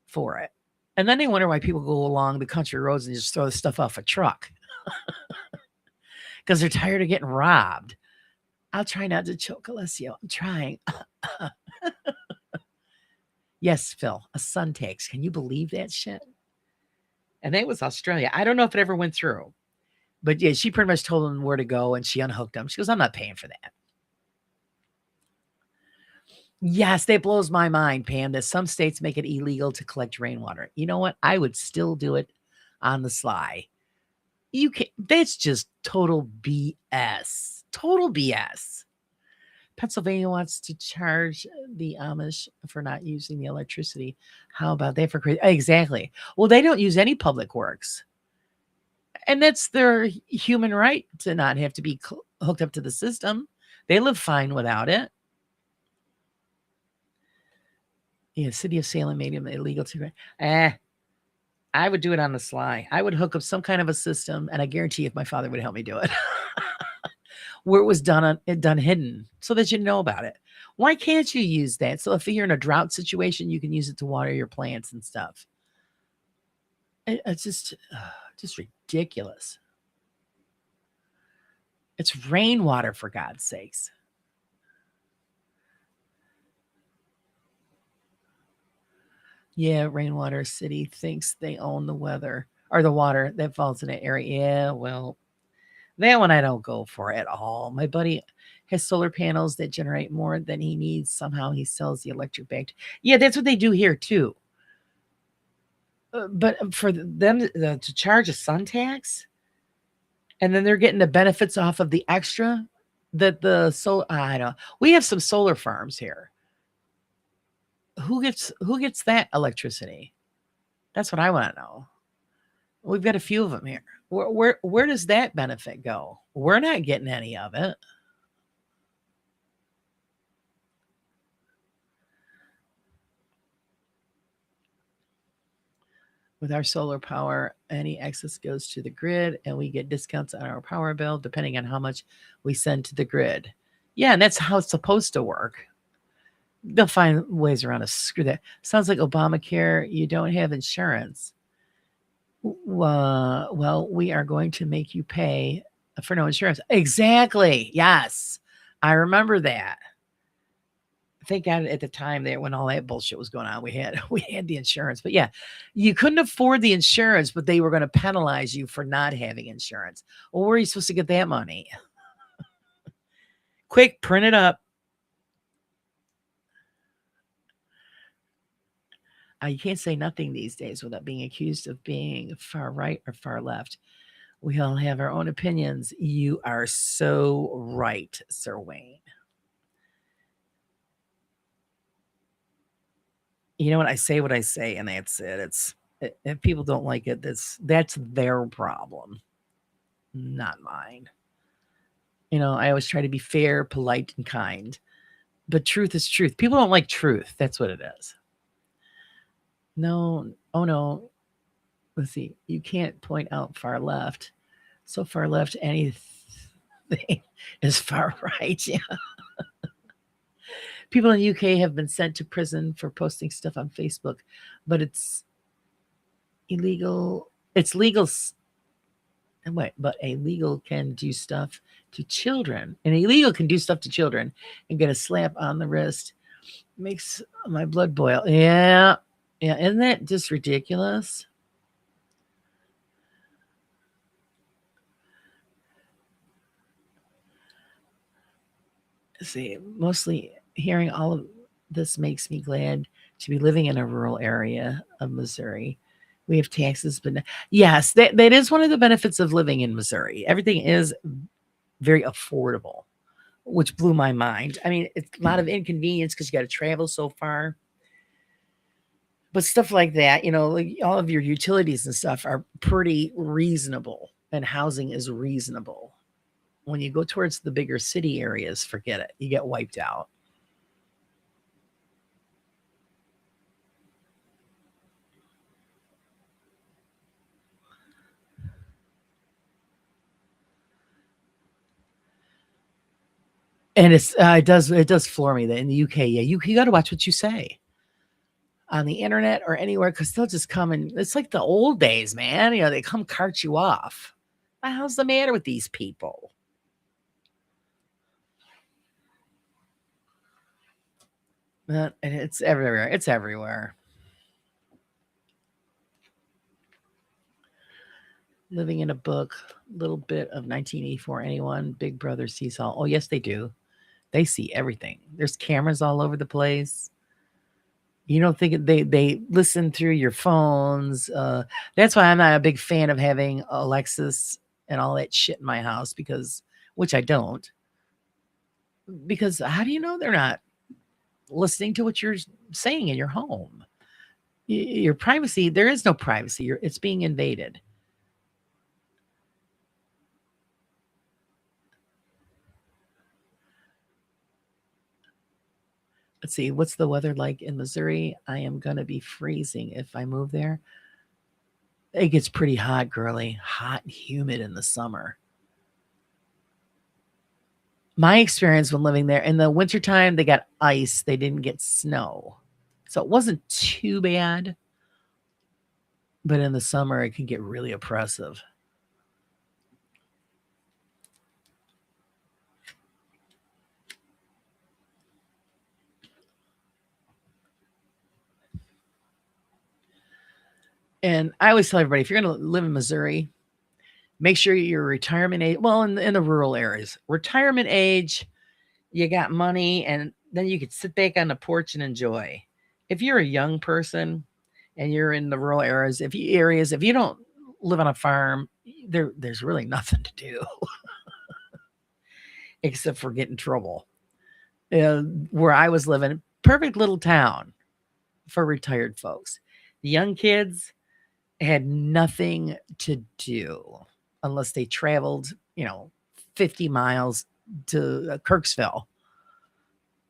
for it. And then they wonder why people go along the country roads and just throw the stuff off a truck because they're tired of getting robbed. I'll try not to choke, Alessio. I'm trying. Yes, Phil, a sun tax. Can you believe that shit? And that was Australia. I don't know if it ever went through. But yeah, she pretty much told them where to go, and she unhooked them. She goes, I'm not paying for that. Yes, that blows my mind, Pam, that some states make it illegal to collect rainwater. You know what? I would still do it on the sly. That's just total BS. Total BS. Pennsylvania wants to charge the Amish for not using the electricity. How about that for crazy? Exactly. Well, they don't use any public works. And that's their human right to not have to be hooked up to the system. They live fine without it. Yeah, city of Salem made him illegal to. I would do it on the sly. I would hook up some kind of a system, and I guarantee if my father would help me do it, where it was done hidden, so that you know about it. Why can't you use that? So if you're in a drought situation, you can use it to water your plants and stuff. It's just ridiculous. It's rainwater, for God's sakes. Yeah, Rainwater City thinks they own the weather or the water that falls in that area. Yeah, well, That one I don't go for at all. My buddy has solar panels that generate more than he needs. Somehow he sells the electric back. Yeah, that's what they do here too. But for them to charge a sun tax, and then they're getting the benefits off of the extra that the solar. I don't. We have some solar farms here. Who gets that electricity? That's what I want to know. We've got a few of them here. Where does that benefit go? We're not getting any of it. With our solar power, any excess goes to the grid, and we get discounts on our power bill depending on how much we send to the grid. Yeah, and that's how it's supposed to work. They'll find ways around to screw that. Sounds like Obamacare. You don't have insurance. Well, we are going to make you pay for no insurance. Exactly. Yes. I remember that. Thank God at the time there when all that bullshit was going on, we had the insurance. But yeah, you couldn't afford the insurance, but they were going to penalize you for not having insurance. Well, where are you supposed to get that money? Quick, print it up. You can't say nothing these days without being accused of being far right or far left. We all have our own opinions. You are so right, Sir Wayne. You know what? I say what I say, and that's it. If people don't like it, that's their problem, not mine. I always try to be fair, polite, and kind. But truth is truth. People don't like truth. That's what it is. No, oh no. Let's see. You can't point out far left. So far left, anything is far right. Yeah. People in the UK have been sent to prison for posting stuff on Facebook, but it's illegal. It's legal. Wait, but a legal can do stuff to children. An illegal can do stuff to children and get a slap on the wrist. Makes my blood boil. Yeah. Yeah. Isn't that just ridiculous? See, mostly hearing all of this makes me glad to be living in a rural area of Missouri. We have taxes, but yes, that is one of the benefits of living in Missouri. Everything is very affordable, which blew my mind. I mean, it's a lot of inconvenience because you got to travel so far. But stuff like that, like all of your utilities and stuff are pretty reasonable, and housing is reasonable. When you go towards the bigger city areas, forget it. You get wiped out. And it does floor me that in the UK, yeah, you got to watch what you say on the internet or anywhere because they'll just come and it's like the old days, man. They come cart you off. What the hell's the matter with these people? And it's everywhere. It's everywhere. Living in a book, little bit of 1984. Anyone? Big Brother sees all. Oh, yes, they do. They see everything. There's cameras all over the place. You don't think they listen through your phones. That's why I'm not a big fan of having Alexis and all that shit in my house which I don't. Because how do you know they're not listening to what you're saying in your home? Your privacy, there is no privacy. It's being invaded. Let's see, what's the weather like in Missouri? I am going to be freezing if I move there. It gets pretty hot, girly, hot and humid in the summer. My experience when living there in the wintertime, they got ice, they didn't get snow. So it wasn't too bad, but in the summer, it can get really oppressive. And I always tell everybody if you're going to live in Missouri, Make sure your retirement age, well, in the rural areas, retirement age, you got money, and then you could sit back on the porch and enjoy. If you're a young person and you're in the rural areas, if you don't live on a farm, there's really nothing to do except for get in trouble. Where I was living, perfect little town for retired folks. The young kids had nothing to do unless they traveled, 50 miles to Kirksville.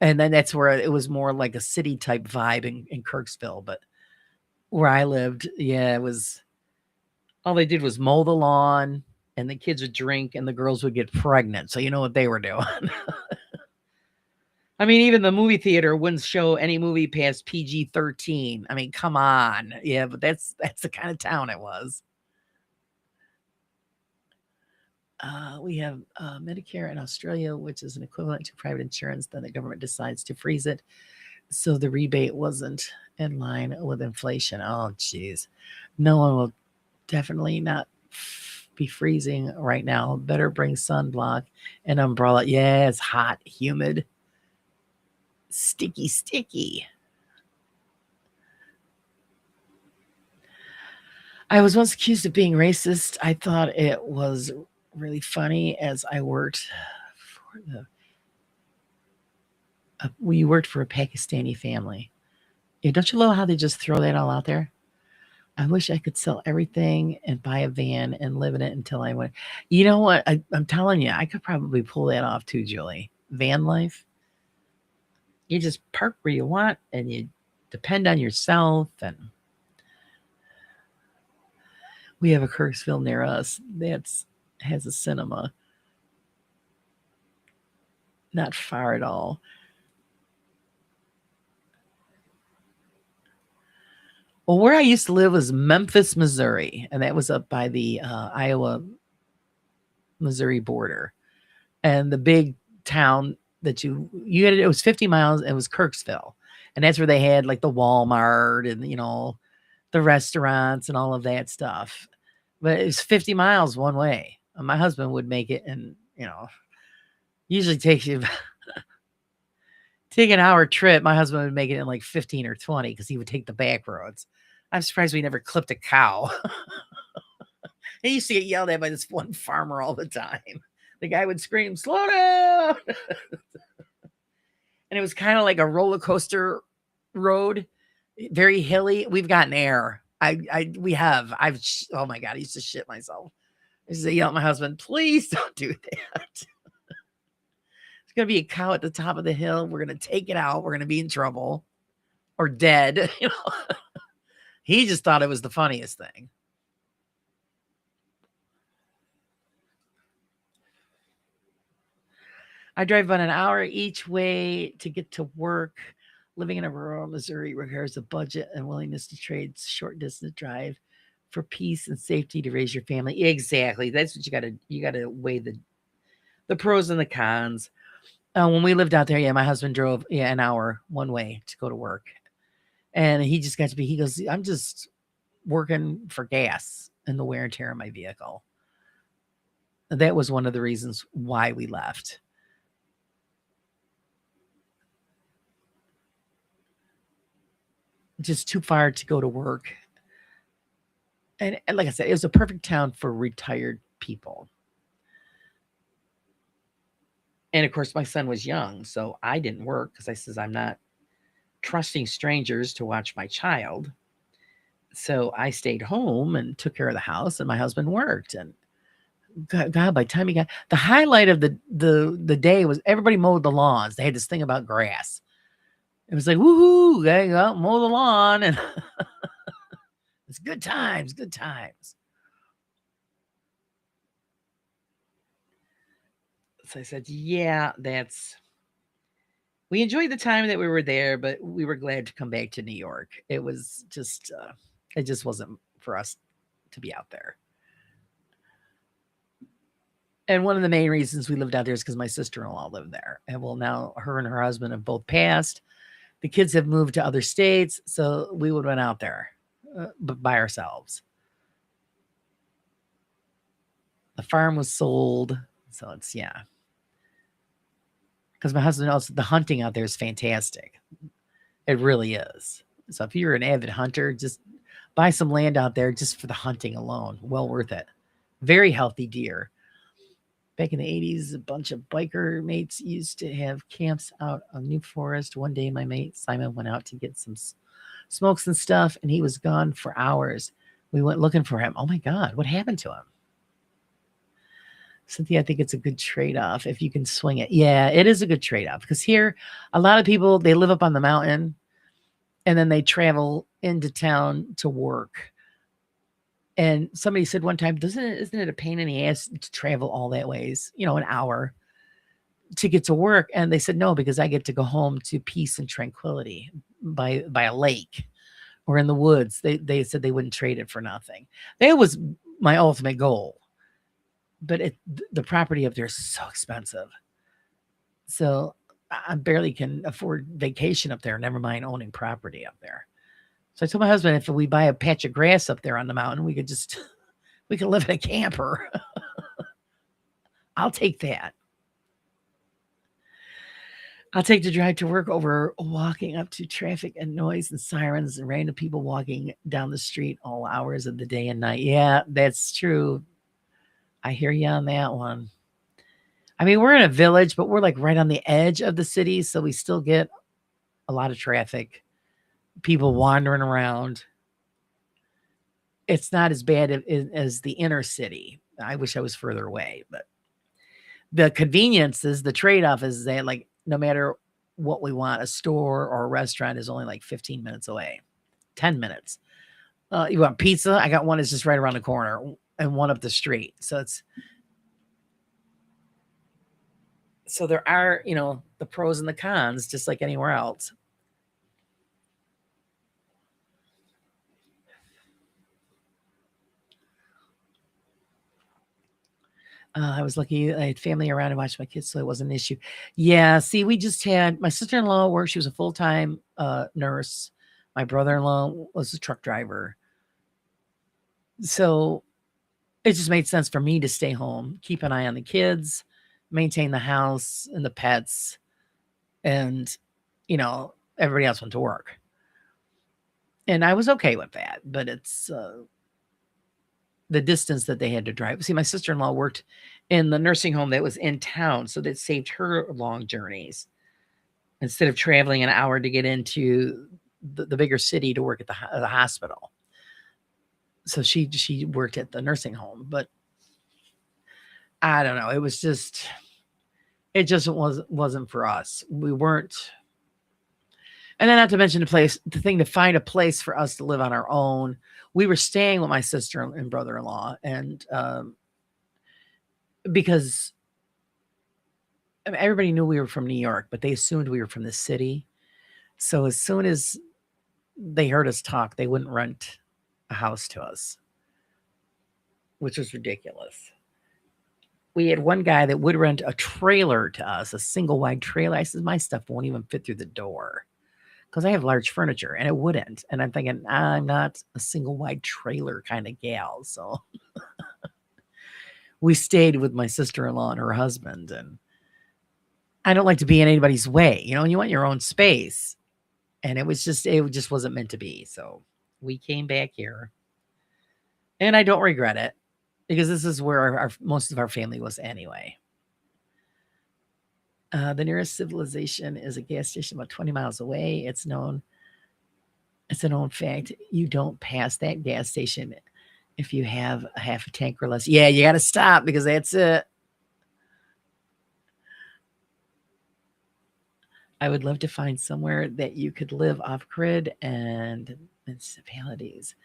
And then that's where it was more like a city type vibe in Kirksville. But where I lived, yeah, it was all they did was mow the lawn and the kids would drink and the girls would get pregnant. So you know what they were doing. I mean, even the movie theater wouldn't show any movie past PG-13. I mean, come on. Yeah, but that's the kind of town it was. We have Medicare in Australia, which is an equivalent to private insurance. Then the government decides to freeze it. So the rebate wasn't in line with inflation. Oh, geez. No one will definitely not be freezing right now. Better bring sunblock and umbrella. Yeah, it's hot, humid, sticky. I was once accused of being racist. I thought it was really funny as I worked for we worked for a Pakistani family. Yeah, don't you love how they just throw that all out there? I wish I could sell everything and buy a van and live in it until I went. You know what? I'm telling you, I could probably pull that off too, Julie. Van life. You just park where you want and you depend on yourself. And we have a Kirksville near us that's has a cinema. Not far at all. Well, where I used to live was Memphis, Missouri, and that was up by the Iowa Missouri border. And the big town that you had, it was 50 miles. It was Kirksville, and that's where they had like the Walmart and the restaurants and all of that stuff. But it was 50 miles one way. My husband would make it, and usually takes you take an hour trip. My husband would make it in like 15 or 20 because he would take the back roads. I'm surprised we never clipped a cow. He used to get yelled at by this one farmer all the time. The guy would scream, "Slow down!" And it was kind of like a roller coaster road, very hilly. We've gotten air. We have. Oh my God, I used to shit myself. I used to yell at my husband, "Please don't do that." It's going to be a cow at the top of the hill. We're going to take it out. We're going to be in trouble or dead. He just thought it was the funniest thing. I drive about an hour each way to get to work. Living in a rural Missouri requires a budget and willingness to trade short distance drive for peace and safety to raise your family. Exactly. That's what you gotta weigh the pros and the cons. When we lived out there, my husband drove an hour one way to go to work. And he just got to be, he goes, I'm just working for gas and the wear and tear of my vehicle. That was one of the reasons why we left. Just too far to go to work. And like I said, it was a perfect town for retired people. And of course, my son was young, so I didn't work because I says I'm not trusting strangers to watch my child. So I stayed home and took care of the house, and my husband worked. And God, by the time he got the highlight of the day was everybody mowed the lawns. They had this thing about grass. It was like, woohoo, go mow the lawn, and it's good times, good times. So I said, yeah, we enjoyed the time that we were there, but we were glad to come back to New York. It was just, it just wasn't for us to be out there. And one of the main reasons we lived out there is because my sister-in-law lived there. And well, now her and her husband have both passed. The kids have moved to other states, so we would went out there, but by ourselves. The farm was sold. So it's, yeah. Because my husband knows the hunting out there is fantastic. It really is. So if you're an avid hunter, just buy some land out there just for the hunting alone. Well worth it. Very healthy deer. Back in the 80s, a bunch of biker mates used to have camps out on New Forest. One day, my mate Simon went out to get some smokes and stuff, and he was gone for hours. We went looking for him. Oh my God, what happened to him? Cynthia, I think it's a good trade-off if you can swing it. Yeah, it is a good trade-off because here, a lot of people, they live up on the mountain and then they travel into town to work. And somebody said one time, isn't it a pain in the ass to travel all that ways, an hour to get to work? And they said, no, because I get to go home to peace and tranquility by a lake or in the woods. They said they wouldn't trade it for nothing. That was my ultimate goal. But the property up there is so expensive. So I barely can afford vacation up there, never mind owning property up there. So I told my husband, if we buy a patch of grass up there on the mountain, we could live in a camper. I'll take that. I'll take the drive to work over walking up to traffic and noise and sirens and random people walking down the street all hours of the day and night. Yeah, that's true. I hear you on that one. I mean, we're in a village, but we're like right on the edge of the city. So we still get a lot of traffic, people wandering around. It's not as bad as the inner city. I wish I was further away, but the convenience is the trade-off is that like, no matter what we want, a store or a restaurant is only like 15 minutes away, 10 minutes. You want pizza? I got one that's just right around the corner and one up the street. So there are, the pros and the cons, just like anywhere else. I was lucky I had family around to watch my kids, so it wasn't an issue. Yeah, see, we just had my sister-in-law work. She was a full-time nurse. My brother-in-law was a truck driver. So it just made sense for me to stay home, keep an eye on the kids, maintain the house and the pets, and, everybody else went to work. And I was okay with that, but it's the distance that they had to drive. See, my sister-in-law worked in the nursing home that was in town, so that saved her long journeys. Instead of traveling an hour to get into the bigger city to work at the hospital. So she worked at the nursing home, but I don't know. It just wasn't for us. We weren't. And then not to mention the thing to find a place for us to live on our own. We were staying with my sister and brother-in-law, and because everybody knew we were from New York, but they assumed we were from the city. So as soon as they heard us talk, they wouldn't rent a house to us, which was ridiculous. We had one guy that would rent a trailer to us, a single wide trailer. I said, my stuff won't even fit through the door because I have large furniture, and it wouldn't. And I'm thinking, I'm not a single wide trailer kind of gal. So we stayed with my sister-in-law and her husband. And I don't like to be in anybody's way, and you want your own space. And it just wasn't meant to be. So we came back here. And I don't regret it because this is where most of our family was anyway. The nearest civilization is a gas station about 20 miles away. It's a known fact. You don't pass that gas station if you have a half a tank or less. Yeah, you got to stop because that's it. I would love to find somewhere that you could live off grid and municipalities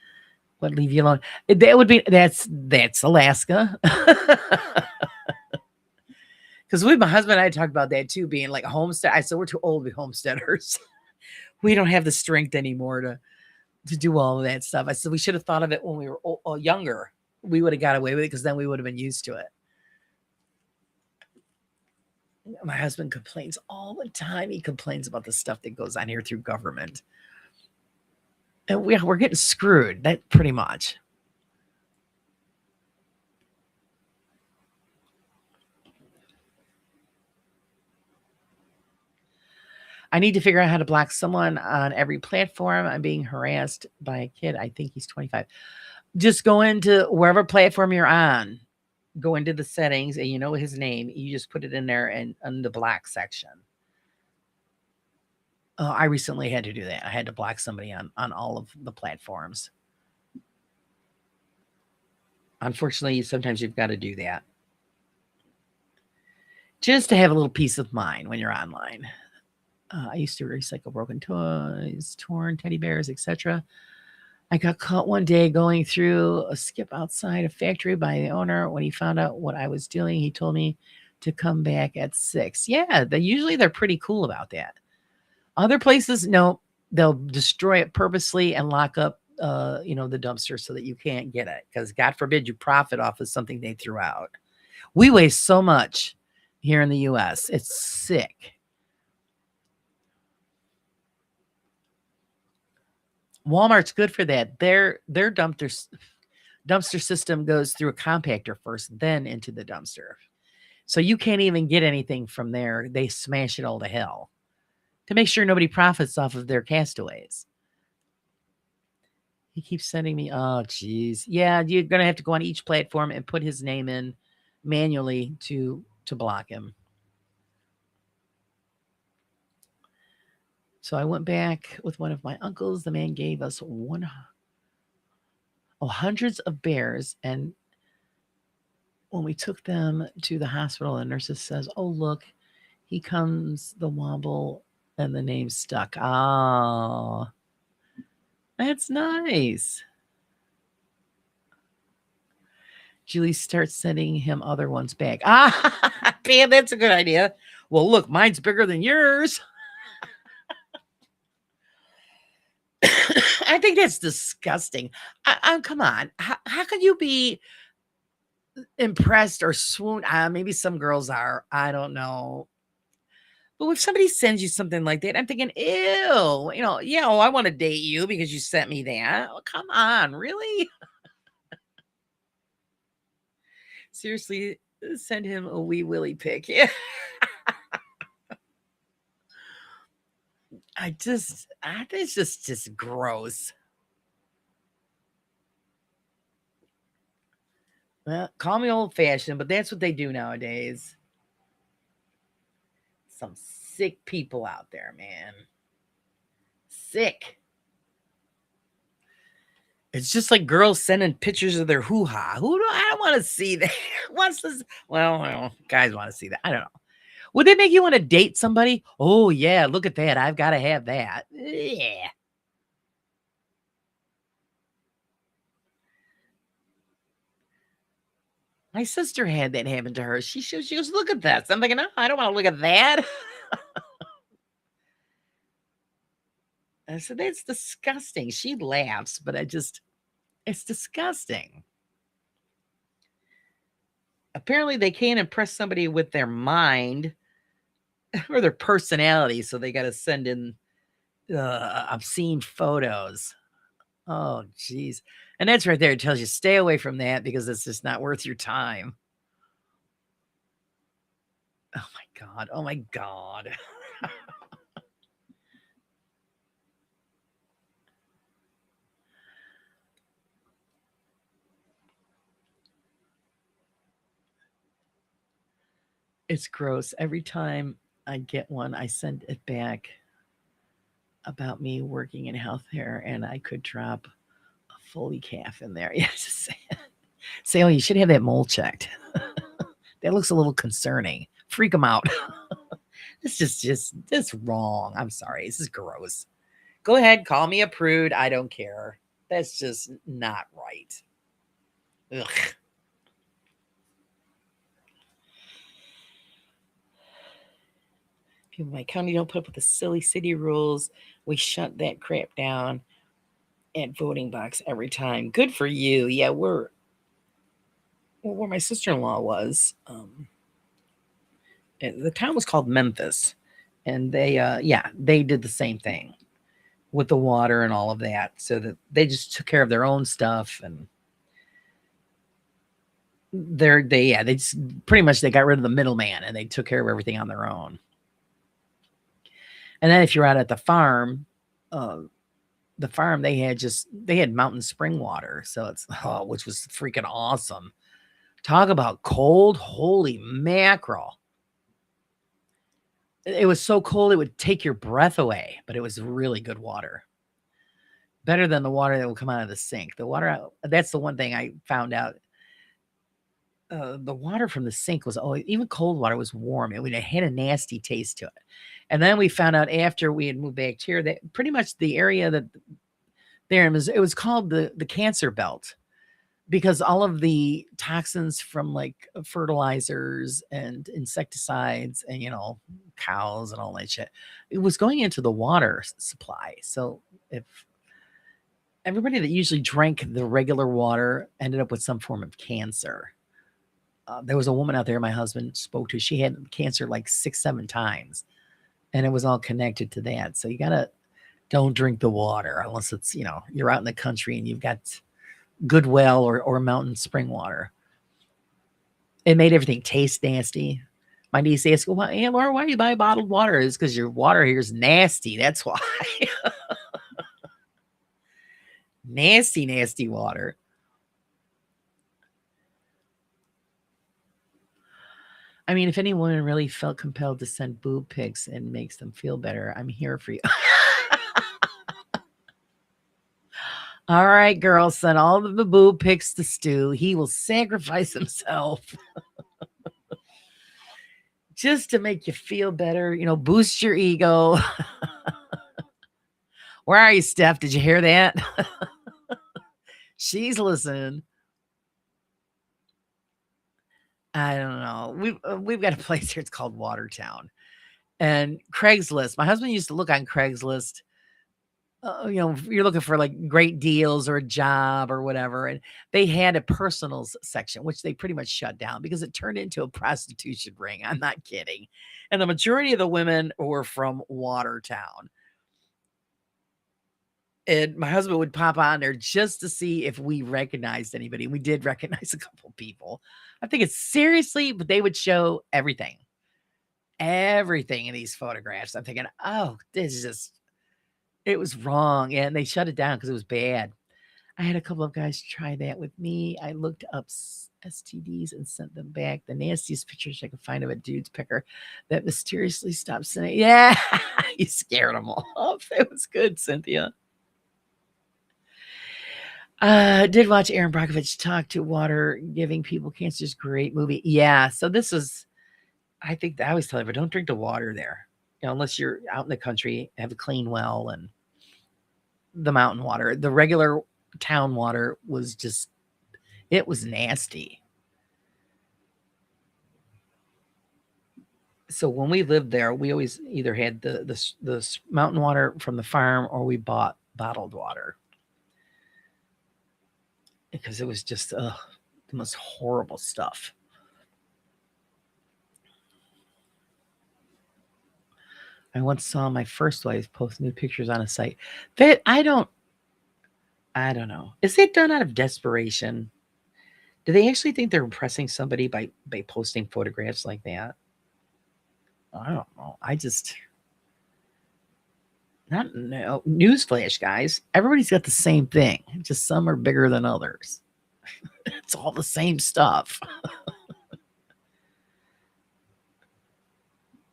would leave you alone. That's Alaska. Because my husband and I talked about that too, being like a homestead. I said, we're too old to be homesteaders. We don't have the strength anymore to do all of that stuff. I said, we should have thought of it when we were younger. We would have got away with it because then we would have been used to it. My husband complains all the time. He complains about the stuff that goes on here through government. And we're getting screwed. That pretty much. I need to figure out how to block someone on every platform. I'm being harassed by a kid. I think he's 25. Just go into wherever platform you're on. Go into the settings and you know his name. You just put it in there and on the block section. I recently had to do that. I had to block somebody on all of the platforms. Unfortunately, sometimes you've got to do that. Just to have a little peace of mind when you're online. I used to recycle broken toys, torn teddy bears, etc. I got caught one day going through a skip outside a factory by the owner. When he found out what I was doing, he told me to come back at 6. Yeah, they're pretty cool about that. Other places, no, they'll destroy it purposely and lock up, the dumpster so that you can't get it. Because God forbid you profit off of something they threw out. We waste so much here in the U.S. It's sick. Walmart's good for that. Their dumpster system goes through a compactor first, then into the dumpster. So you can't even get anything from there. They smash it all to hell to make sure nobody profits off of their castaways. He keeps sending me, oh, geez. Yeah, you're going to have to go on each platform and put his name in manually to block him. So I went back with one of my uncles. The man gave us hundreds of bears. And when we took them to the hospital, the nurses says, oh, look, he comes the wobble and the name stuck. Oh, that's nice. Julie starts sending him other ones back. Ah, damn, that's a good idea. Well, look, mine's bigger than yours. I think that's disgusting. Come on. How can you be impressed or swoon? Maybe some girls are. I don't know. But if somebody sends you something like that, I'm thinking, ew, I want to date you because you sent me that. Oh, come on, really? Seriously, send him a wee willy pic. Yeah. It's just gross. Well, call me old fashioned, but that's what they do nowadays. Some sick people out there, man. Sick. It's just like girls sending pictures of their hoo-ha. I don't want to see that. What's this? Well, guys want to see that. I don't know. Would they make you want to date somebody? Oh, yeah, look at that. I've got to have that. Yeah. My sister had that happen to her. She goes, look at that. So I'm thinking, no, I don't want to look at that. I said, that's disgusting. She laughs, but it's disgusting. Apparently, they can't impress somebody with their mind or their personality, so they got to send in obscene photos. Oh, geez. And that's right there. It tells you stay away from that because it's just not worth your time. Oh, my God. Oh, my God. It's gross. Every time I get one, I send it back about me working in healthcare and I could drop a fully calf in there. Yeah, just say, oh, you should have that mole checked. That looks a little concerning. Freak them out. This is just wrong. I'm sorry. This is gross. Go ahead, call me a prude. I don't care. That's just not right. Ugh. People in my county don't put up with the silly city rules. We shut that crap down at voting box every time. Good for you. Yeah, where my sister-in-law was. The town was called Memphis, and they did the same thing with the water and all of that, so that they just took care of their own stuff, and they just pretty much they got rid of the middleman and they took care of everything on their own. And then if you're out at uh, the farm they had mountain spring water, so it's which was freaking awesome. Talk about cold, holy mackerel! It was so cold it would take your breath away, but it was really good water. Better than the water that would come out of the sink. The water that's the one thing I found out. The water from the sink was always even cold water was warm. It had a nasty taste to it. And then we found out after we had moved back here that pretty much the area that there was it was called the cancer belt because all of the toxins from like fertilizers and insecticides and cows and all that shit, it was going into the water supply. So if everybody that usually drank the regular water ended up with some form of cancer. There was a woman out there my husband spoke to. She had cancer like 6, 7 times, and it was all connected to that. So you gotta don't drink the water unless it's you're out in the country and you've got good well or mountain spring water. It made everything taste nasty. My niece asked, "Well, Aunt Laura, why do you buy bottled water?" It's because your water here is nasty. That's why. Nasty, nasty water. I mean, if any woman really felt compelled to send boob pics and makes them feel better, I'm here for you. All right, girls, send all of the boob pics to Stu. He will sacrifice himself just to make you feel better, boost your ego. Where are you, Steph? Did you hear that? She's listening. I don't know. We've got a place here. It's called Watertown, and Craigslist. My husband used to look on Craigslist. You're looking for like great deals or a job or whatever, and they had a personals section, which they pretty much shut down because it turned into a prostitution ring. I'm not kidding, and the majority of the women were from Watertown. And my husband would pop on there just to see if we recognized anybody. We did recognize a couple people. I think it's seriously, but they would show everything in these photographs. I'm thinking, oh, this is just, it was wrong. And they shut it down because it was bad. I had a couple of guys try that with me. I looked up STDs and sent them back. The nastiest pictures I could find of a dude's picker that mysteriously stopped sending. Yeah, you scared them off. It was good, Cynthia. Did watch Aaron Brockovich talk to water giving people cancer. Is great movie. Yeah. So this is, I think I always tell everyone, don't drink the water there, unless you're out in the country, have a clean well and the mountain water. The regular town water was just, it was nasty. So when we lived there, we always either had the mountain water from the farm or we bought bottled water. Because it was just the most horrible stuff. I once saw my first wife post nude pictures on a site that I don't know. Is it done out of desperation? Do they actually think they're impressing somebody by posting photographs like that? I don't know. I just not no newsflash, guys. Everybody's got the same thing. Just some are bigger than others. It's all the same stuff.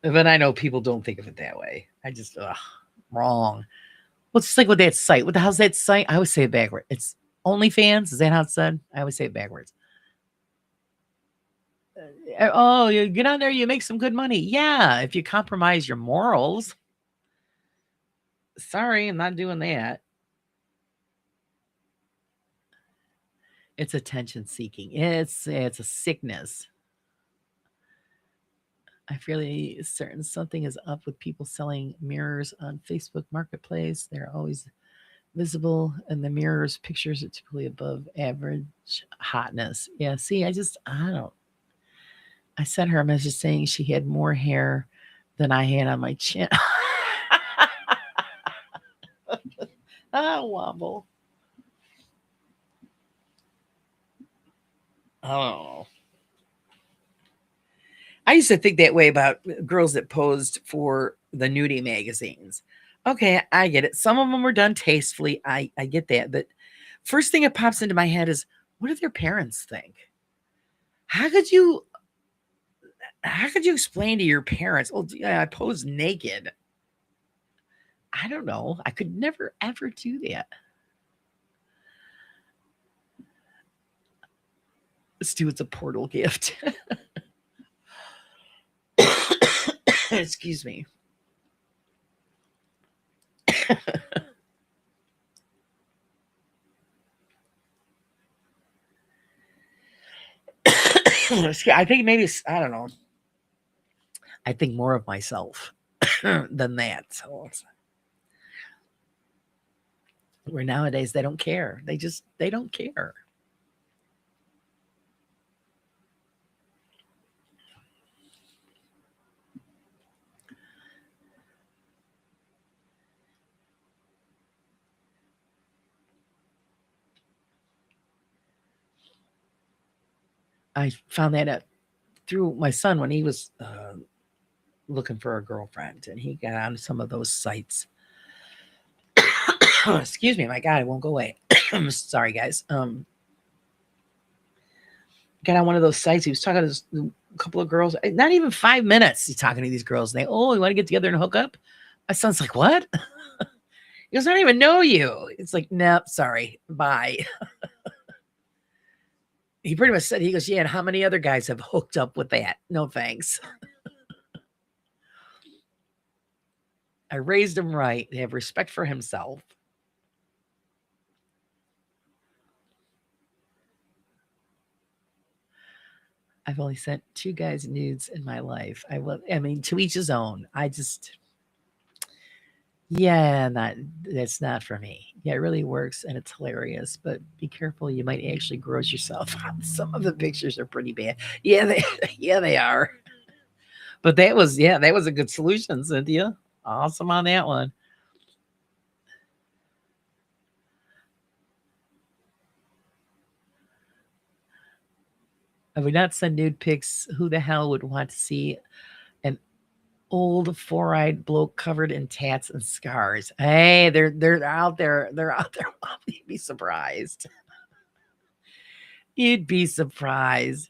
But I know people don't think of it that way. I just wrong. Well, it's just like with that site. What the hell's that site? I always say it backwards. It's OnlyFans. Is that how it's said? I always say it backwards. Oh, you get on there, you make some good money. Yeah, if you compromise your morals. Sorry, I'm not doing that. It's attention seeking. It's a sickness. I feel certain something is up with people selling mirrors on Facebook Marketplace. They're always visible, and the mirrors pictures are typically above average hotness. Yeah, see, I don't. I sent her a message saying she had more hair than I had on my chin. Wobble. I don't know. I used to think that way about girls that posed for the nudie magazines. Okay, I get it. Some of them were done tastefully. I get that. But first thing that pops into my head is, what do their parents think? How could you explain to your parents, oh yeah, I posed naked? I don't know. I could never ever do that. Stu, it's a portal gift. Excuse me. I think maybe I don't know. I think more of myself than that. So where nowadays they don't care. They don't care. I found that out through my son when he was looking for a girlfriend, and he got on some of those sites. Excuse me, my God, it won't go away. I'm sorry, guys. Got on one of those sites. He was talking to a couple of girls. Not even 5 minutes. He's talking to these girls, and they, oh, you want to get together and hook up? My son's like, what? He goes, I don't even know you. It's like, nope, sorry, bye. He pretty much said, he goes, yeah, and how many other guys have hooked up with that? No thanks. I raised him right. They have respect for himself. I've only sent 2 guys nudes in my life. I mean, to each his own. Yeah, that's not for me. Yeah, it really works and it's hilarious, but be careful. You might actually gross yourself. Some of the pictures are pretty bad. Yeah, yeah, they are. But that was a good solution, Cynthia. Awesome on that one. If we not send nude pics, who the hell would want to see an old four-eyed bloke covered in tats and scars? Hey, they're out there. They're out there. You'd be surprised. You'd be surprised.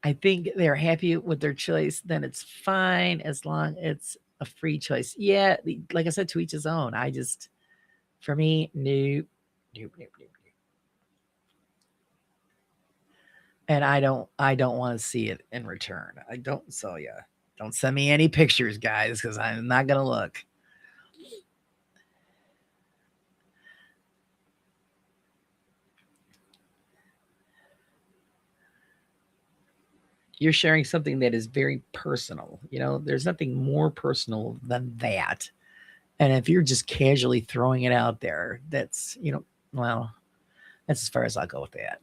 I think they're happy with their choice, then it's fine as long it's a free choice. Yeah, like I said, to each his own. For me, nope, nope, nope, nope. And I don't want to see it in return. I don't. So yeah, don't send me any pictures, guys, because I'm not gonna look. You're sharing something that is very personal. There's nothing more personal than that. And if you're just casually throwing it out there, well, that's as far as I'll go with that.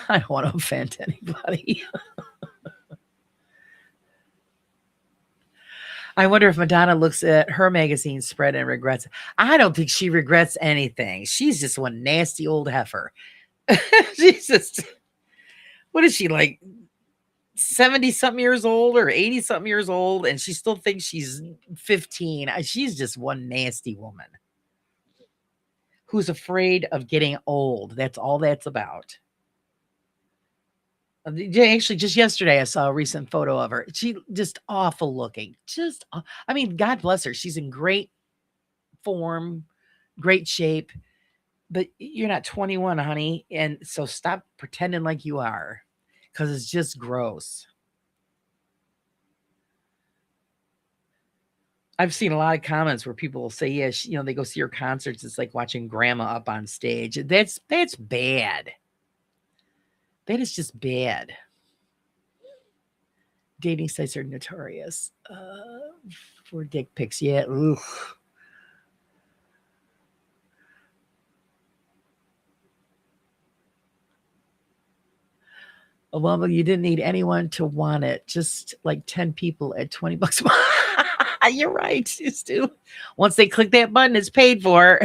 I don't want to offend anybody. I wonder if Madonna looks at her magazine spread and regrets it. I don't think she regrets anything. She's just one nasty old heifer. She's just, what is she, like 70 something years old or 80 something years old? And she still thinks she's 15. She's just one nasty woman who's afraid of getting old. That's all that's about. Actually, just yesterday, I saw a recent photo of her. She just awful looking. I mean, God bless her. She's in great form, great shape, but you're not 21, honey. And so stop pretending like you are, because it's just gross. I've seen a lot of comments where people will say, yeah, they go see her concerts. It's like watching grandma up on stage. That's bad. That is just bad. Dating sites are notorious for dick pics. Yeah. Ugh. Well, you didn't need anyone to want it. Just like 10 people at $20 a month. You're right, Stu. Once they click that button, it's paid for.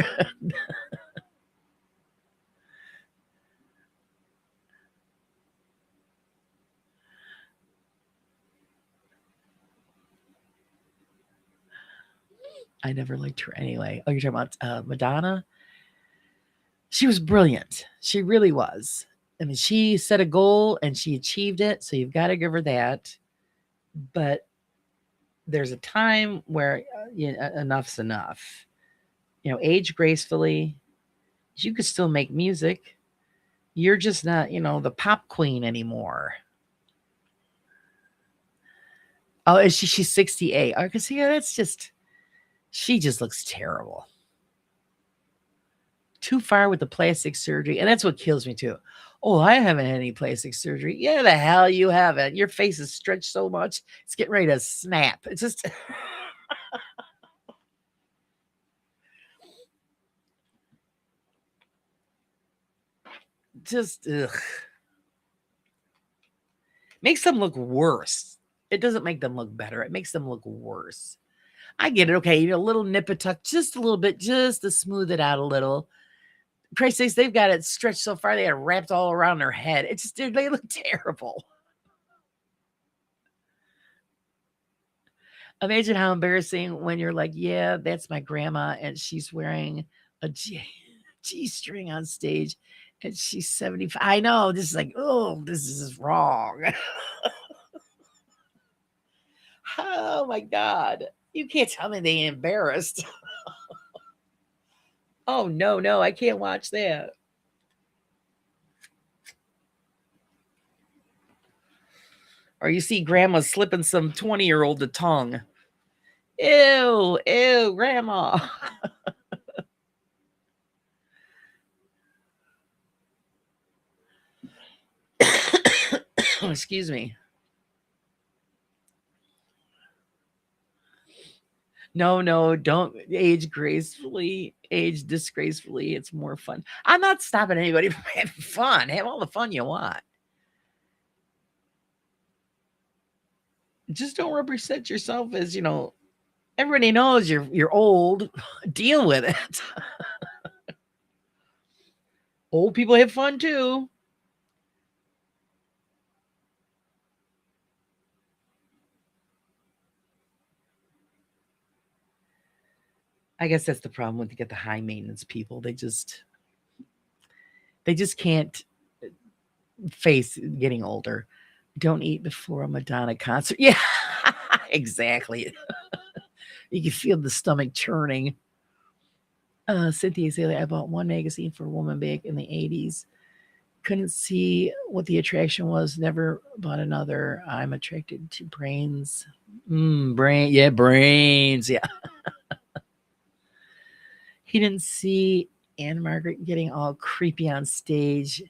I never liked her anyway. Oh, you're talking about Madonna? She was brilliant. She really was. I mean, she set a goal and she achieved it. So you've got to give her that. But there's a time where enough's enough. Age gracefully. You could still make music. You're just not, the pop queen anymore. Oh, is she's 68. I can see she just looks terrible. Too far with the plastic surgery. And that's what kills me too. Oh, I haven't had any plastic surgery. Yeah, the hell you haven't. Your face is stretched so much, it's getting ready to snap. It's just ugh. Makes them look worse. It doesn't make them look better. It makes them look worse. I get it. Okay, a little nip and tuck, just a little bit, just to smooth it out a little. Christ sakes, they've got it stretched so far they got it wrapped all around their head. It's just they look terrible. Imagine how embarrassing when you're like, yeah, that's my grandma, and she's wearing a G-string on stage, and she's 75. I know, this is like, oh, this is wrong. Oh my God. You can't tell me they ain't embarrassed. Oh, no, I can't watch that. Or you see grandma slipping some 20-year-old a tongue. Ew, grandma. Oh, excuse me. No, don't age gracefully, age disgracefully. It's more fun. I'm not stopping anybody from having fun. Have all the fun you want. Just don't represent yourself as, everybody knows you're old. Deal with it. Old people have fun too. I guess that's the problem when you get the high maintenance people. They just can't face getting older. Don't eat before a Madonna concert. Yeah, exactly. You can feel the stomach churning. Cynthia Azalea, I bought one magazine for a woman back in the 80s. Couldn't see what the attraction was. Never bought another. I'm attracted to brains. Brains. Yeah. He didn't see Anne Margaret getting all creepy on stage,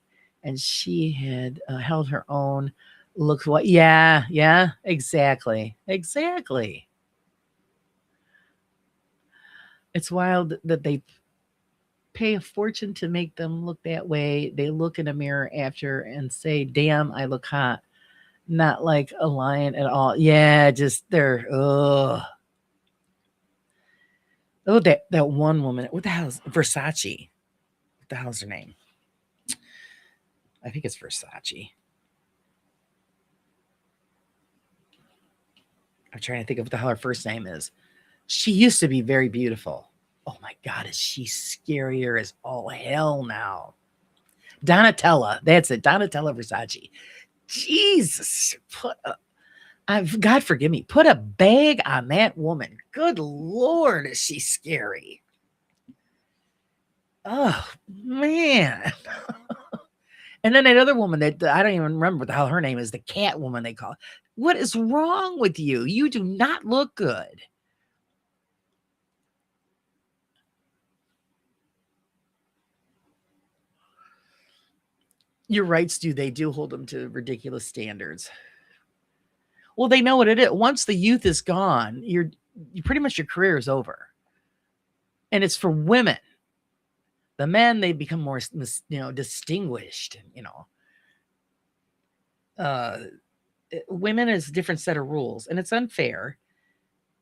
and she had held her own. Looks what? Yeah, exactly. It's wild that they pay a fortune to make them look that way. They look in a mirror after and say, "Damn, I look hot." Not like a lion at all. Yeah, just they're oh, that one woman. What the hell is Versace? What the hell's her name? I think it's Versace. I'm trying to think of what the hell her first name is. She used to be very beautiful. Oh my God, is she scarier as all hell now? Donatella, that's it. Donatella Versace. Jesus, God forgive me. Put a bag on that woman. Good Lord, is she scary? Oh man. And then that other woman that I don't even remember what the hell her name is, the cat woman they call. What is wrong with you? You do not look good. Your rights they do hold them to ridiculous standards. Well, they know what it is. Once the youth is gone, you pretty much your career is over. And it's for women. The men, they become more, distinguished, women is a different set of rules, and it's unfair.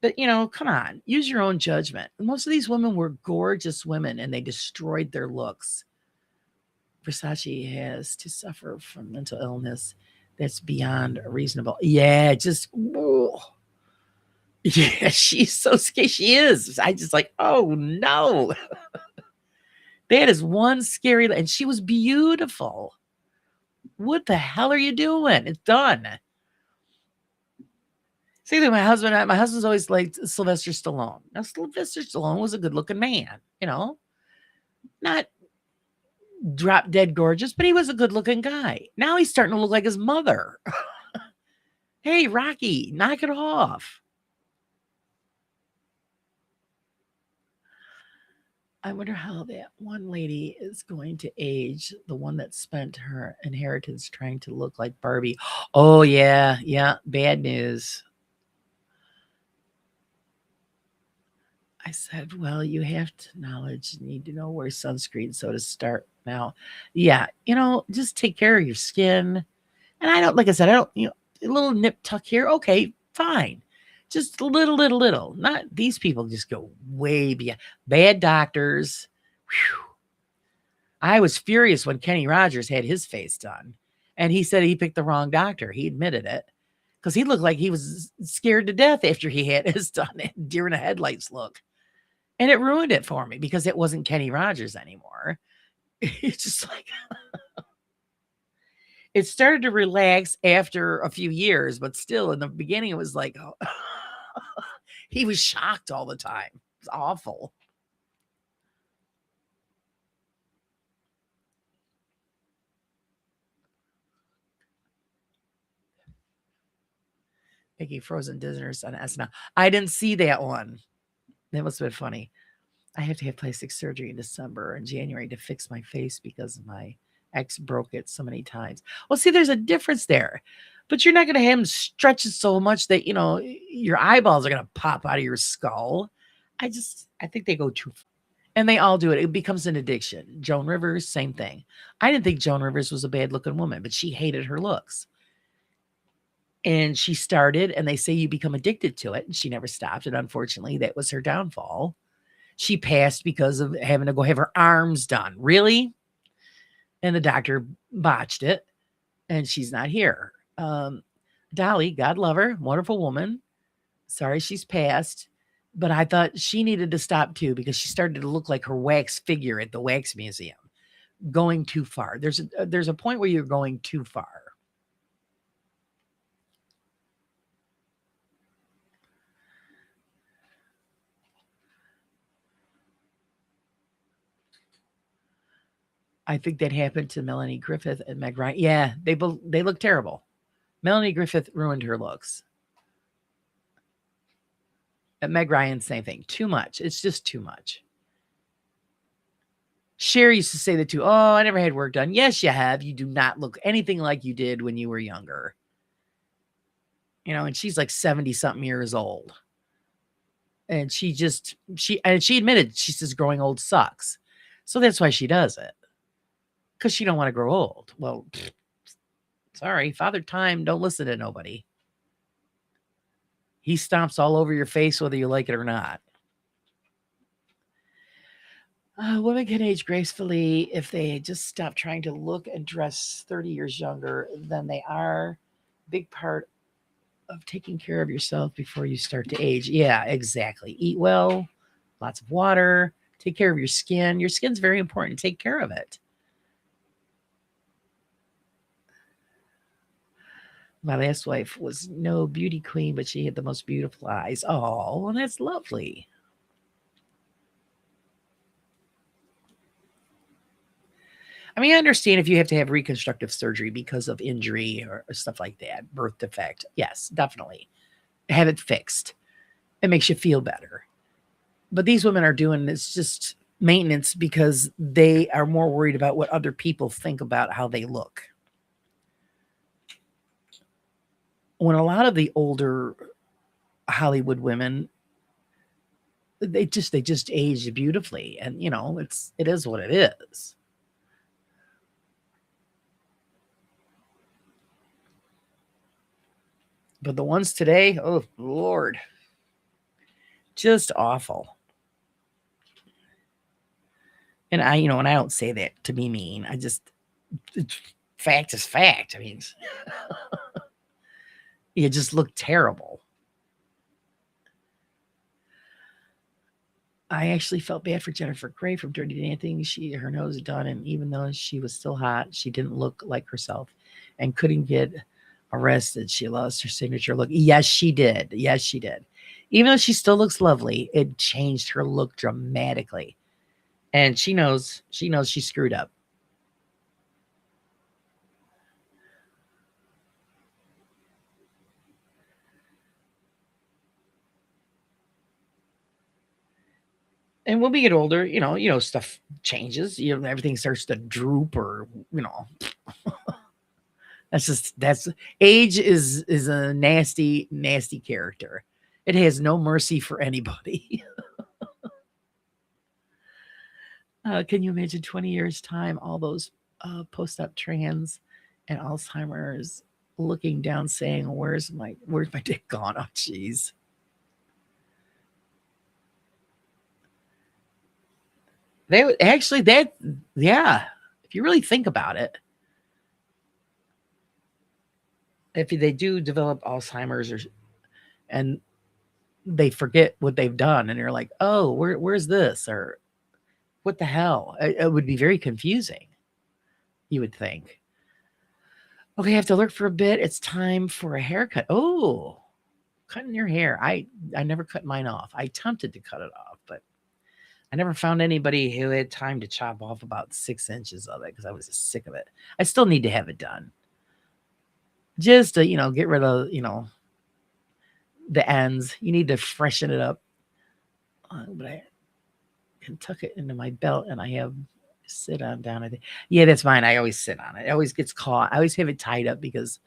But, come on, use your own judgment. Most of these women were gorgeous women, and they destroyed their looks. Versace has to suffer from mental illness that's beyond reasonable. Yeah, just, Yeah, she's so scared. She is. I just like, oh no. That is one scary, and she was beautiful. What the hell are you doing? It's done. See, my husband's always liked Sylvester Stallone. Now, Sylvester Stallone was a good-looking man, not drop dead gorgeous, but he was a good-looking guy. Now he's starting to look like his mother. Hey, Rocky, knock it off. I wonder how that one lady is going to age, the one that spent her inheritance trying to look like Barbie. Oh, yeah, bad news. I said, well, you have to need to know where sunscreen, so to start now. Yeah, just take care of your skin. And I don't, like I said, I don't, a little nip tuck here. Okay, fine. Just a little. Not these people just go way beyond. Bad doctors. Whew. I was furious when Kenny Rogers had his face done. And he said he picked the wrong doctor. He admitted it. Because he looked like he was scared to death after he had his done deer in the headlights look. And it ruined it for me because it wasn't Kenny Rogers anymore. It's just like it started to relax after a few years, but still in the beginning it was like, oh, he was shocked all the time. It was awful. Making frozen dinners on SNL. I didn't see that one. That must have been funny. I have to have plastic surgery in December and January to fix my face because my ex broke it so many times. Well, see, there's a difference there. But you're not going to have him stretch it so much that, your eyeballs are going to pop out of your skull. I think they go too far. And they all do it. It becomes an addiction. Joan Rivers, same thing. I didn't think Joan Rivers was a bad looking woman, but she hated her looks. And she started, and they say you become addicted to it. And she never stopped. And unfortunately, that was her downfall. She passed because of having to go have her arms done. Really? And the doctor botched it. And she's not here. Dolly, God love her, wonderful woman. Sorry she's passed. But I thought she needed to stop too because she started to look like her wax figure at the wax museum. Going too far. There's a point where you're going too far. I think that happened to Melanie Griffith and Meg Ryan. Yeah, they look terrible. Melanie Griffith ruined her looks. And Meg Ryan, same thing. Too much. It's just too much. Cher used to say that too. Oh, I never had work done. Yes, you have. You do not look anything like you did when you were younger. And she's like 70 something years old. And she admitted, she says growing old sucks. So that's why she does it. Because she don't want to grow old. Well, sorry, Father Time don't listen to nobody. He stomps all over your face whether you like it or not. Women can age gracefully if they just stop trying to look and dress 30 years younger than they are. Big part of taking care of yourself before you start to age. Yeah, exactly. Eat well, lots of water, take care of your skin. Your skin's very important. Take care of it. My last wife was no beauty queen, but she had the most beautiful eyes. Oh, well, that's lovely. I mean, I understand if you have to have reconstructive surgery because of injury or stuff like that, birth defect. Yes, definitely. Have it fixed. It makes you feel better. But these women are doing this just maintenance because they are more worried about what other people think about how they look. When a lot of the older Hollywood women, they just age beautifully, and it is what it is. But the ones today, oh Lord, just awful. And I don't say that to be mean. Fact is fact. I mean, you just look terrible. I actually felt bad for Jennifer Grey from Dirty Dancing. Her nose done, and even though she was still hot, she didn't look like herself and couldn't get arrested. She lost her signature look. Yes, she did. Yes, she did. Even though she still looks lovely, it changed her look dramatically. And she knows she screwed up. And when we get older, stuff changes. Everything starts to droop, or that's age is a nasty, nasty character. It has no mercy for anybody. Can you imagine 20 years time, all those post-op trans and Alzheimer's looking down saying, where's my dick gone? Oh, jeez. They would actually that yeah. If you really think about it, if they do develop Alzheimer's, and they forget what they've done, and you're like, oh, where's this, or what the hell? It would be very confusing, you would think. Okay, I have to lurk for a bit. It's time for a haircut. Oh, cutting your hair. I never cut mine off. I attempted to cut it off, but I never found anybody who had time to chop off about 6 inches of it because I was just sick of it. I still need to have it done. Just to, get rid of, the ends. You need to freshen it up. But I can tuck it into my belt, and I have sit on down. I think, yeah, that's mine. I always sit on it. It always gets caught. I always have it tied up because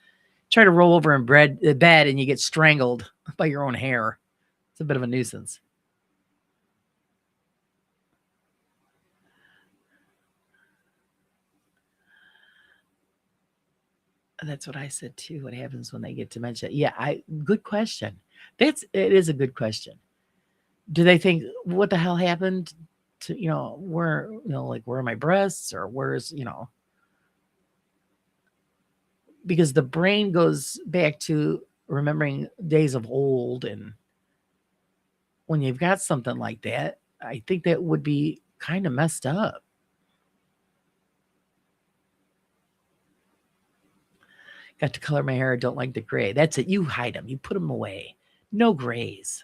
try to roll over in bed and you get strangled by your own hair. It's a bit of a nuisance. That's what I said too. What happens when they get dementia? Yeah, good question. It is a good question. Do they think what the hell happened to where like where are my breasts, or where's because the brain goes back to remembering days of old, and when you've got something like that, I think that would be kind of messed up. Got to color my hair. Don't like the gray. That's it. You hide them. You put them away. No grays.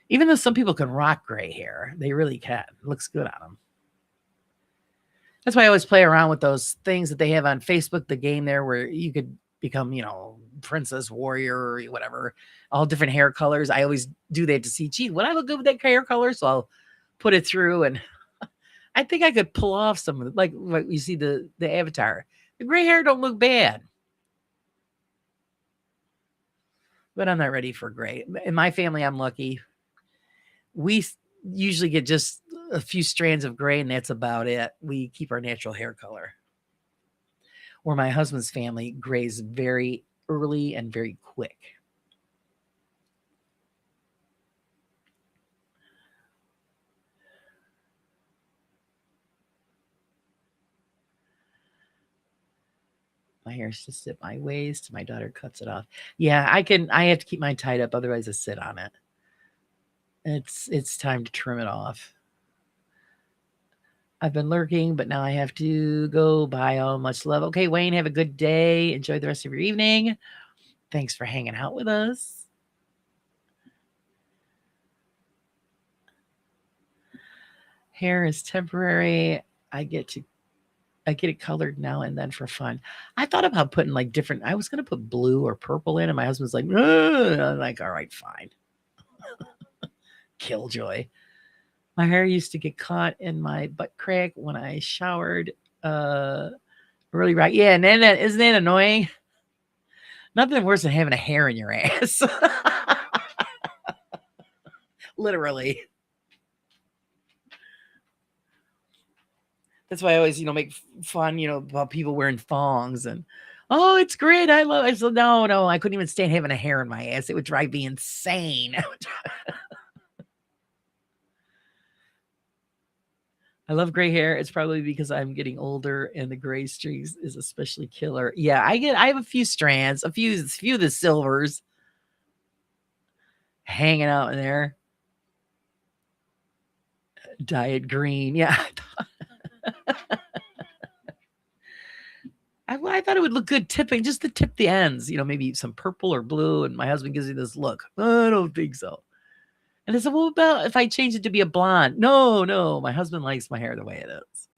Even though some people can rock gray hair, they really can. It looks good on them. That's why I always play around with those things that they have on Facebook, the game there where you could become, princess, warrior, or whatever, all different hair colors. I always do that to see, gee, would I look good with that hair color? So I'll put it through, and I think I could pull off some of it. Like you see the avatar. The gray hair don't look bad. But I'm not ready for gray. In my family, I'm lucky. We usually get just a few strands of gray, and that's about it. We keep our natural hair color. Where my husband's family grays very early and very quick. My hair's just at my waist. My daughter cuts it off. Yeah, I have to keep mine tied up, otherwise I sit on it. It's time to trim it off. I've been lurking, but now I have to go. Bye all. Much love. Okay, Wayne, have a good day. Enjoy the rest of your evening. Thanks for hanging out with us. Hair is temporary. I get it colored now and then for fun. I thought about putting like different. I was gonna put blue or purple in, and my husband's like, "Ugh." I'm like, all right, fine. Killjoy. My hair used to get caught in my butt crack when I showered. Really right. Yeah, and then isn't that annoying? Nothing worse than having a hair in your ass. Literally. That's why I always, make fun, about people wearing thongs, and oh, it's great. I love it. I said, no, I couldn't even stand having a hair in my ass. It would drive me insane. I love gray hair. It's probably because I'm getting older and the gray streaks is especially killer. Yeah, I have a few strands, a few of the silvers hanging out in there. Diet green. Yeah. I thought it would look good tipping, just to tip the ends, maybe some purple or blue. And my husband gives me this look. I don't think so. And I said, well, about if I change it to be a blonde? No, no. My husband likes my hair the way it is.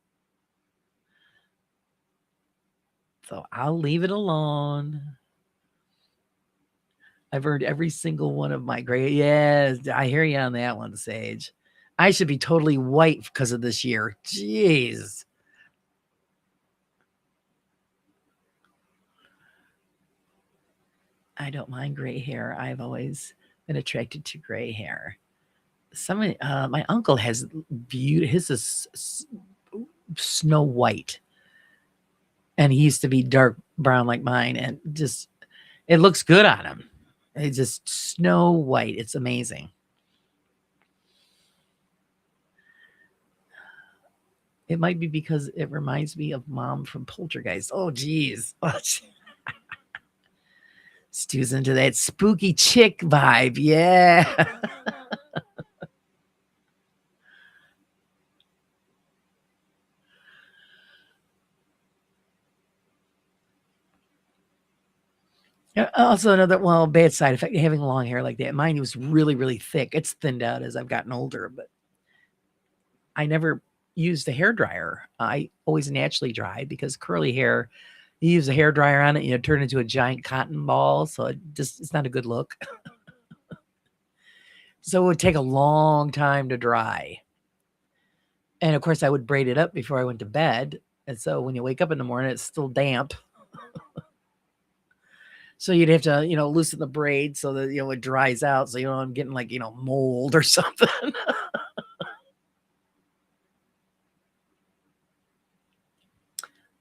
So I'll leave it alone. I've earned every single one of my gray. Yes, I hear you on that one, Sage. I should be totally white because of this year. Jeez. I don't mind gray hair. I've always been attracted to gray hair. My uncle has his is snow white, and he used to be dark brown like mine, and just it looks good on him. It's just snow white. It's amazing. It might be because it reminds me of Mom from Poltergeist. Oh, geez. Stu's into that spooky chick vibe. Yeah. Also, another bad side effect having long hair like that. Mine was really, really thick. It's thinned out as I've gotten older, but I never used a hair dryer. I always naturally dry because curly hair, you use a hair dryer on it, turn into a giant cotton ball. So it's not a good look. So it would take a long time to dry. And of course, I would braid it up before I went to bed. And so when you wake up in the morning, it's still damp. So you'd have to, loosen the braid so that, it dries out. So, I'm getting like, mold or something.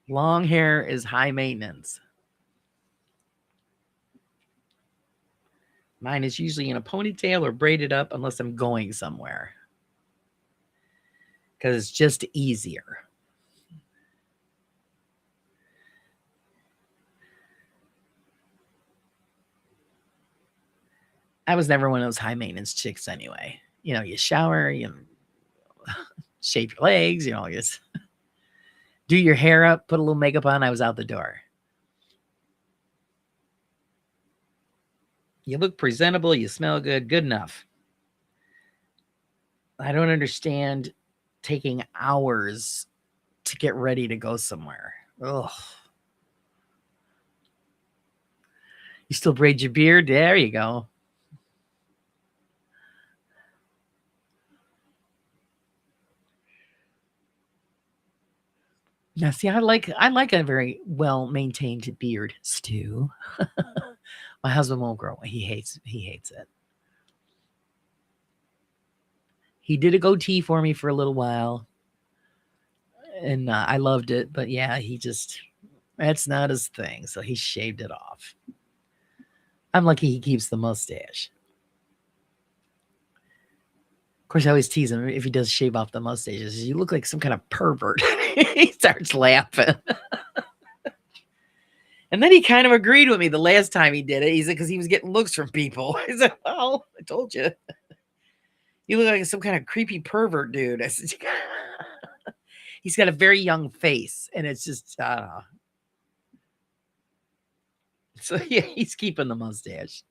Long hair is high maintenance. Mine is usually in a ponytail or braided up unless I'm going somewhere. Because it's just easier. I was never one of those high maintenance chicks anyway. You shower, you shave your legs, just do your hair up, put a little makeup on. I was out the door. You look presentable, you smell good, good enough. I don't understand taking hours to get ready to go somewhere. Ugh. You still braid your beard? There you go. Now, see, I like a very well maintained beard, Stu. My husband won't grow it. He hates it. He did a goatee for me for a little while, and I loved it. But yeah, that's not his thing. So he shaved it off. I'm lucky he keeps the mustache. Of course, I always tease him if he does shave off the mustaches. You look like some kind of pervert. He starts laughing. And then he kind of agreed with me the last time he did it. He said, because he was getting looks from people. I said, well, I told you. You look like some kind of creepy pervert dude. I said, he's got a very young face. And it's just, I don't know. So yeah, he's keeping the mustache.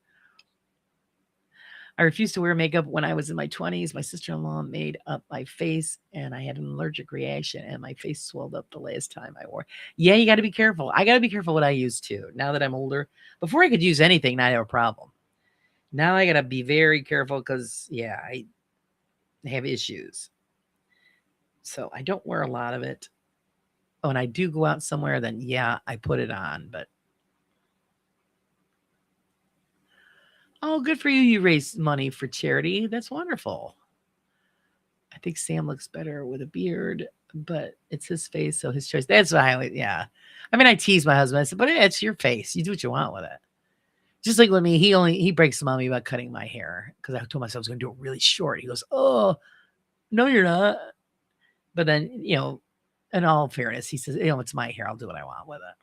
I refused to wear makeup when I was in my 20s. My sister-in-law made up my face and I had an allergic reaction and my face swelled up the last time I wore. Yeah, you got to be careful. I got to be careful what I use too. Now that I'm older, before I could use anything, not have a problem. Now I got to be very careful because, yeah, I have issues. So I don't wear a lot of it. When I do go out somewhere, then yeah, I put it on. But oh, good for you. You raise money for charity. That's wonderful. I think Sam looks better with a beard, but it's his face, so his choice. That's why yeah. I mean, I tease my husband. I said, but it's your face. You do what you want with it. Just like with me, he breaks some on me about cutting my hair because I told myself I was going to do it really short. He goes, "Oh, no, you're not." But then, in all fairness, he says, "It's my hair. I'll do what I want with it."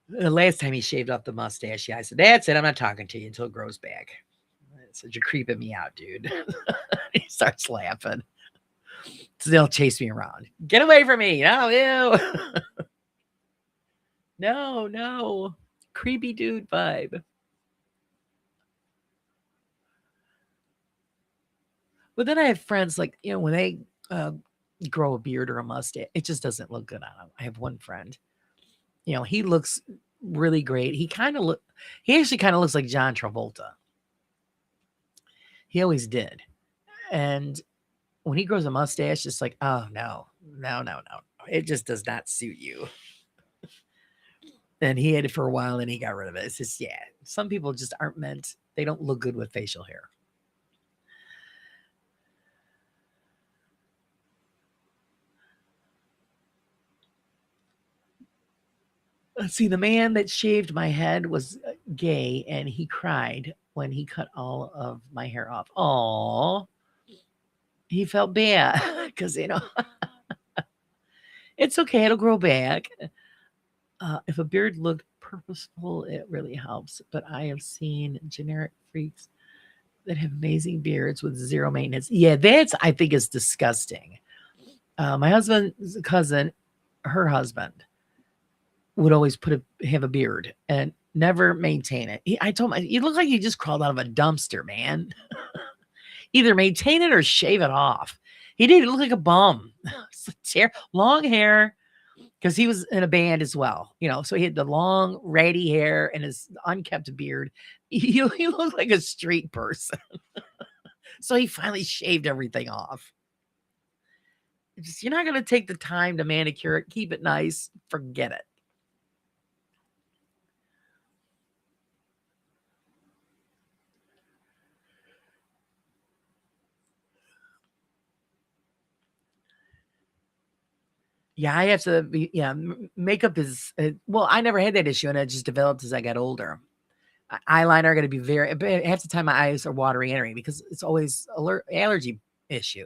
The last time he shaved off the mustache, yeah, I said, "That's it. I'm not talking to you until it grows back." I said, "You're creeping me out, dude." He starts laughing. So they'll chase me around. Get away from me! No, ew! No, no, creepy dude vibe. But then I have friends like when they uh, grow a beard or a mustache, it just doesn't look good on them. I have one friend. He looks really great. He actually kind of looks like John Travolta. He always did. And when he grows a mustache, it's like, oh no, no, no, no. It just does not suit you. And he had it for a while and he got rid of it. It's just, yeah. Some people just aren't meant, they don't look good with facial hair. Let's see, the man that shaved my head was gay and he cried when he cut all of my hair off. Oh, he felt bad because, it's okay. It'll grow back. If a beard looked purposeful, it really helps. But I have seen generic freaks that have amazing beards with zero maintenance. Yeah, that's, I think, is disgusting. My husband's cousin, her husband, would always have a beard and never maintain it. I told him, you look like you just crawled out of a dumpster, man. Either maintain it or shave it off. He didn't look like a bum. Long hair, because he was in a band as well, so he had the long, ratty hair and his unkept beard. He looked like a street person. So he finally shaved everything off. You're not going to take the time to manicure it, keep it nice, forget it. Yeah, I have to be, yeah, makeup is, well, I never had that issue and it just developed as I got older. Eyeliner got to be half the time my eyes are watery anyway because it's always allergy issue.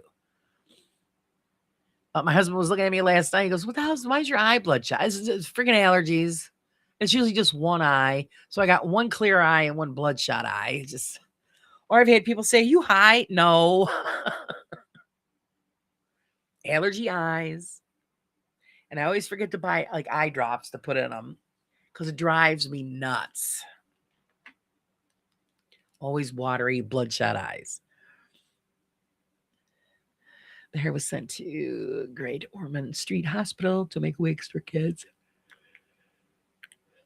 My husband was looking at me last night. He goes, "What the hell? Why is your eye bloodshot?" It's freaking allergies. It's usually just one eye. So I got one clear eye and one bloodshot eye. Or I've had people say, "You high?" No. Allergy eyes. And I always forget to buy like eye drops to put in them because it drives me nuts. Always watery, bloodshot eyes. The hair was sent to Great Ormond Street Hospital to make wigs for kids.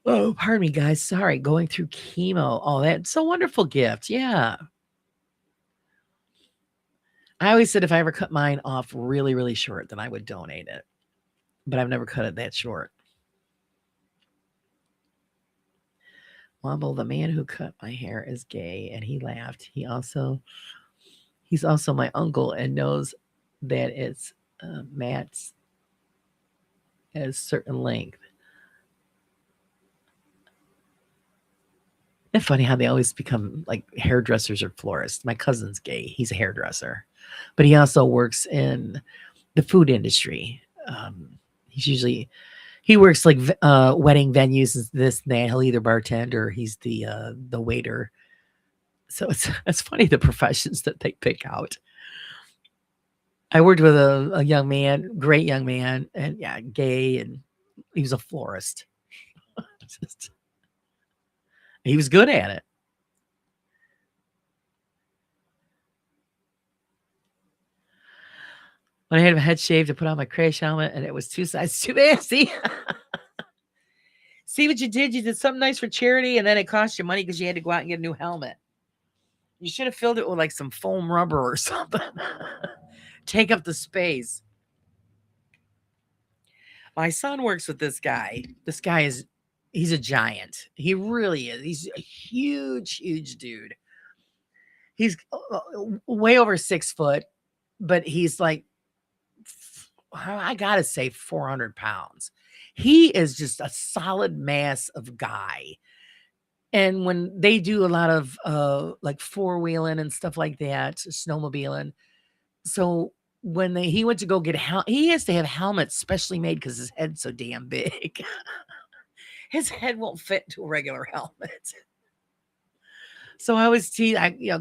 Oh, pardon me, guys. Sorry, going through chemo. Oh, that's a wonderful gift. Yeah. I always said if I ever cut mine off really, really short, then I would donate it. But I've never cut it that short. Womble, the man who cut my hair is gay, and he laughed. He's also my uncle and knows that it's Matt's at a certain length. It's funny how they always become like hairdressers or florists. My cousin's gay. He's a hairdresser, but he also works in the food industry. He works like wedding venues and this and that. He'll either bartend or he's the waiter. So it's funny the professions that they pick out. I worked with a young man, great young man, and yeah, gay, and he was a florist. He was good at it. When I had a head shaved to put on my crash helmet, and it was 2 sizes too big. See what you did? You did something nice for charity, and then it cost you money because you had to go out and get a new helmet. You should have filled it with like some foam rubber or something. Take up the space. My son works with this guy. He's a giant. He really is. He's a huge, huge dude. He's way over 6 foot, but he's like, I gotta say 400 pounds. He is just a solid mass of guy. And when they do a lot of like four-wheeling and stuff like that, snowmobiling. So when he went to go get he has to have helmets specially made because his head's so damn big. his head won't fit into a regular helmet. So I always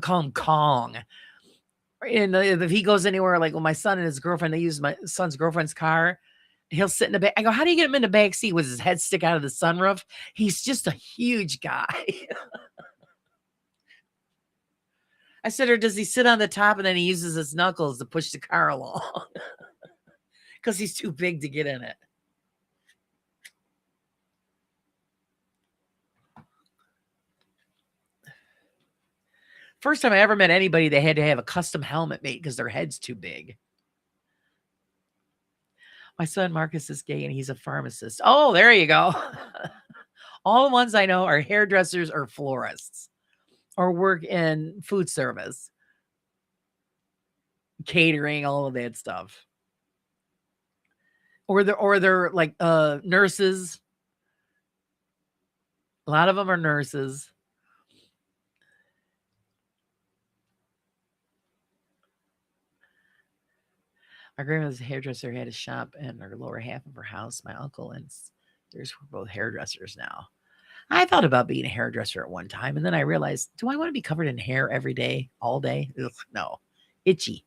call him Kong. And if he goes anywhere, like when my son and his girlfriend, they use my son's girlfriend's car, he'll sit in the back. I go, how do you get him in the back seat with his head stick out of the sunroof? He's just a huge guy. I said, or does he sit on the top and then he uses his knuckles to push the car along? Because he's too big to get in it. First time I ever met anybody, they had to have a custom helmet made because their head's too big. My son Marcus is gay and he's a pharmacist. Oh, there you go. All the ones I know are hairdressers or florists or work in food service, catering, all of that stuff. Or they're like nurses. A lot of them are nurses. My grandmother's hairdresser had a shop in her lower half of her house. My uncle and theirs were both hairdressers now. I thought about being a hairdresser at one time, and then I realized, do I want to be covered in hair every day, all day? Ugh, no. Itchy.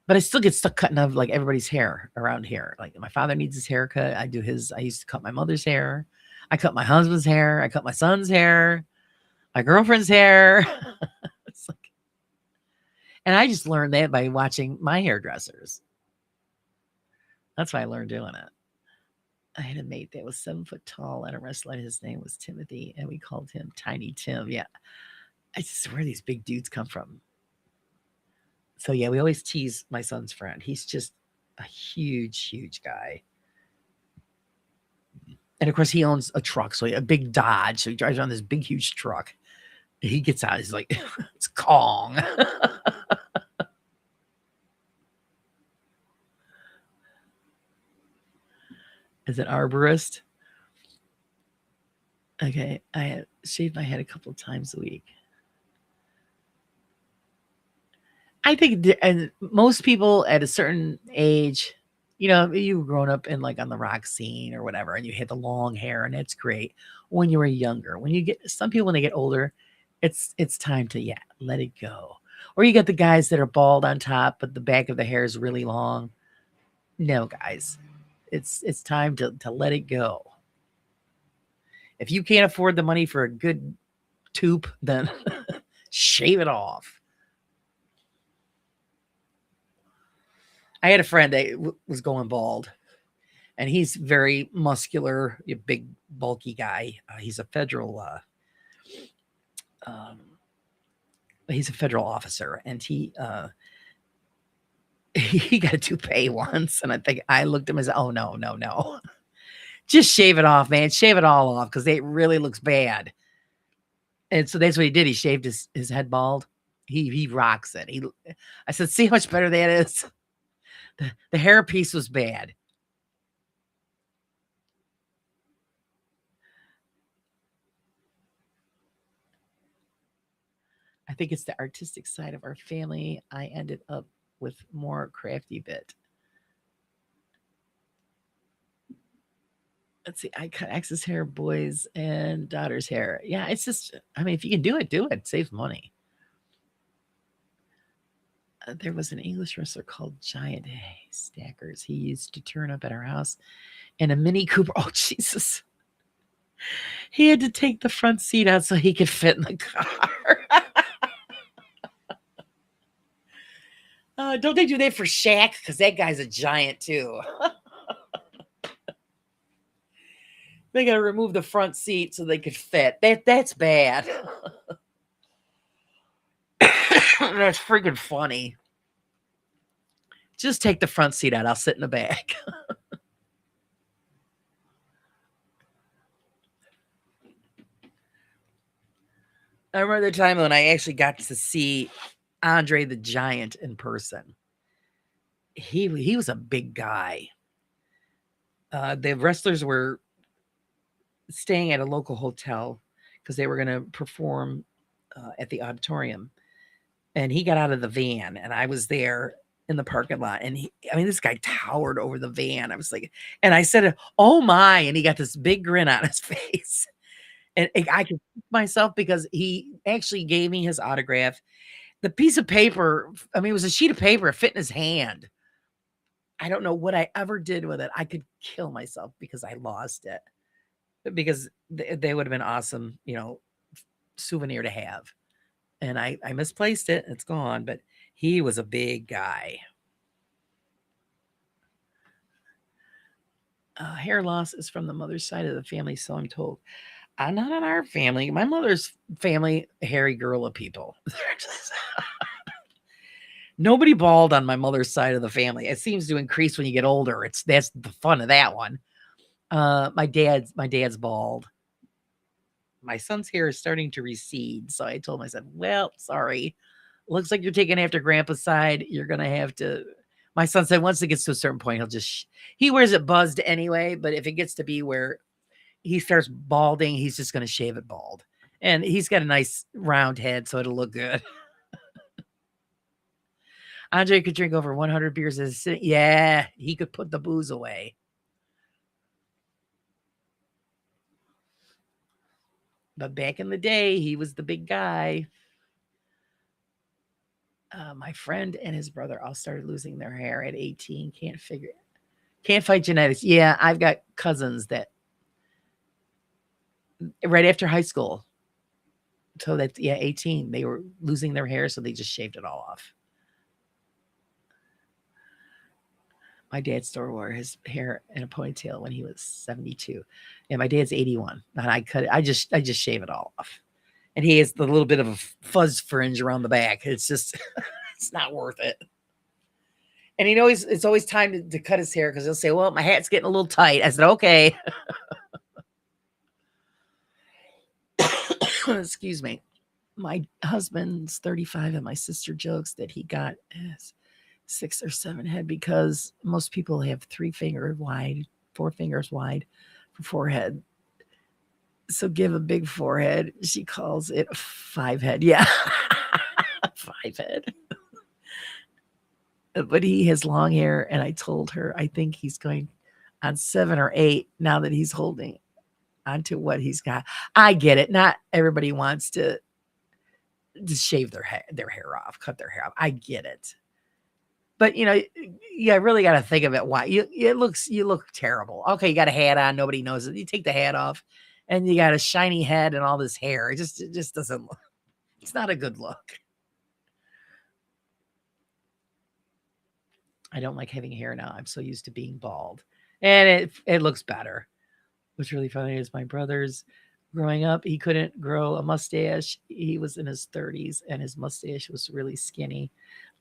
But I still get stuck cutting up like everybody's hair around here. Like my father needs his haircut. I do his. I used to cut my mother's hair. I cut my husband's hair. I cut my son's hair. My girlfriend's hair. It's like, and I just learned that by watching my hairdressers. That's why I learned doing it. I had a mate that was 7 foot tall at a wrestler. His name was Timothy, and we called him Tiny Tim. Yeah. I just where these big dudes come from. So yeah, we always tease my son's friend. He's just a huge, huge guy. And of course, he owns a truck, so a big Dodge. So he drives around this big, huge truck. He gets out. He's like, it's Kong. Is it arborist? Okay, I shave my head a couple of times a week. I think and most people at a certain age, you've grown up in like on the rock scene or whatever, and you had the long hair, and it's great when you were younger. When you get some people when they get older, it's time to let it go. Or you get the guys that are bald on top, but the back of the hair is really long. No, guys, it's time to let it go. If you can't afford the money for a good tube, then shave it off. I had a friend that was going bald, and he's very muscular, a big, bulky guy. He's a federal officer, and he he got a toupee once, and I think I looked at him and said, "Oh no, just shave it off, man. Shave it all off because it really looks bad." And so that's what he did. He shaved his head bald. He rocks it. I said, "See how much better that is." The hair piece was bad. I think it's the artistic side of our family. I ended up with more crafty bit. Let's see. I cut ex's hair, boys and daughter's hair. Yeah, it's just, I mean, if you can do it, do it. Save money. There was an English wrestler called Giant Stackers. He used to turn up at our house in a Mini Cooper. Oh, Jesus. He had to take the front seat out so he could fit in the car. Don't they do that for Shaq? Because that guy's a giant too. They got to remove the front seat so they could fit. That's bad. That's freaking funny. Just take the front seat out. I'll sit in the back. I remember the time when I actually got to see Andre the Giant in person. He was a big guy. The wrestlers were staying at a local hotel because they were going to perform at the auditorium. And he got out of the van, and I was there in the parking lot. And this guy towered over the van. I was like, and I said, "Oh my," and he got this big grin on his face. And I could kick myself because he actually gave me his autograph. The piece of paper, it was a sheet of paper, it fit in his hand. I don't know what I ever did with it. I could kill myself because I lost it. Because they would have been awesome, souvenir to have. And I misplaced it. It's gone, but he was a big guy. Hair loss is from the mother's side of the family, so I'm told. Not in our family. My mother's family, hairy gorilla people. Nobody bald on my mother's side of the family. It seems to increase when you get older. That's the fun of that one. My dad's bald. My son's hair is starting to recede. So I told him, I said, well, sorry. Looks like you're taking after grandpa's side. You're going to have to. My son said once it gets to a certain point, he wears it buzzed anyway. But if it gets to be where he starts balding, he's just going to shave it bald. And he's got a nice round head, so it'll look good. Andre could drink over 100 beers as a sitting. Yeah, he could put the booze away. But back in the day, he was the big guy. My friend and his brother all started losing their hair at 18. Can't fight genetics. Yeah, I've got cousins that right after high school. So that's 18. They were losing their hair, so they just shaved it all off. My dad still wore his hair in a ponytail when he was 72. And my dad's 81. And I cut it. I just shave it all off. And he has the little bit of a fuzz fringe around the back. It's just, it's not worth it. And it's always time to cut his hair because he'll say, well, my hat's getting a little tight. I said, okay. Excuse me. My husband's 35 and my sister jokes that he got 6 or 7 head because most people have 3 fingers wide, 4 fingers wide for forehead. So give a big forehead. She calls it 5 head. Yeah. 5 head. But he has long hair. And I told her, I think he's going on 7 or 8 now that he's holding onto what he's got. I get it. Not everybody wants to just shave their hair off, cut their hair off. I get it. But you really got to think of it. Why you look terrible. Okay, you got a hat on, nobody knows it. You take the hat off, and you got a shiny head and all this hair. It just doesn't look. It's not a good look. I don't like having hair now. I'm so used to being bald, and it looks better. What's really funny is my brother's growing up. He couldn't grow a mustache. He was in his 30s, and his mustache was really skinny,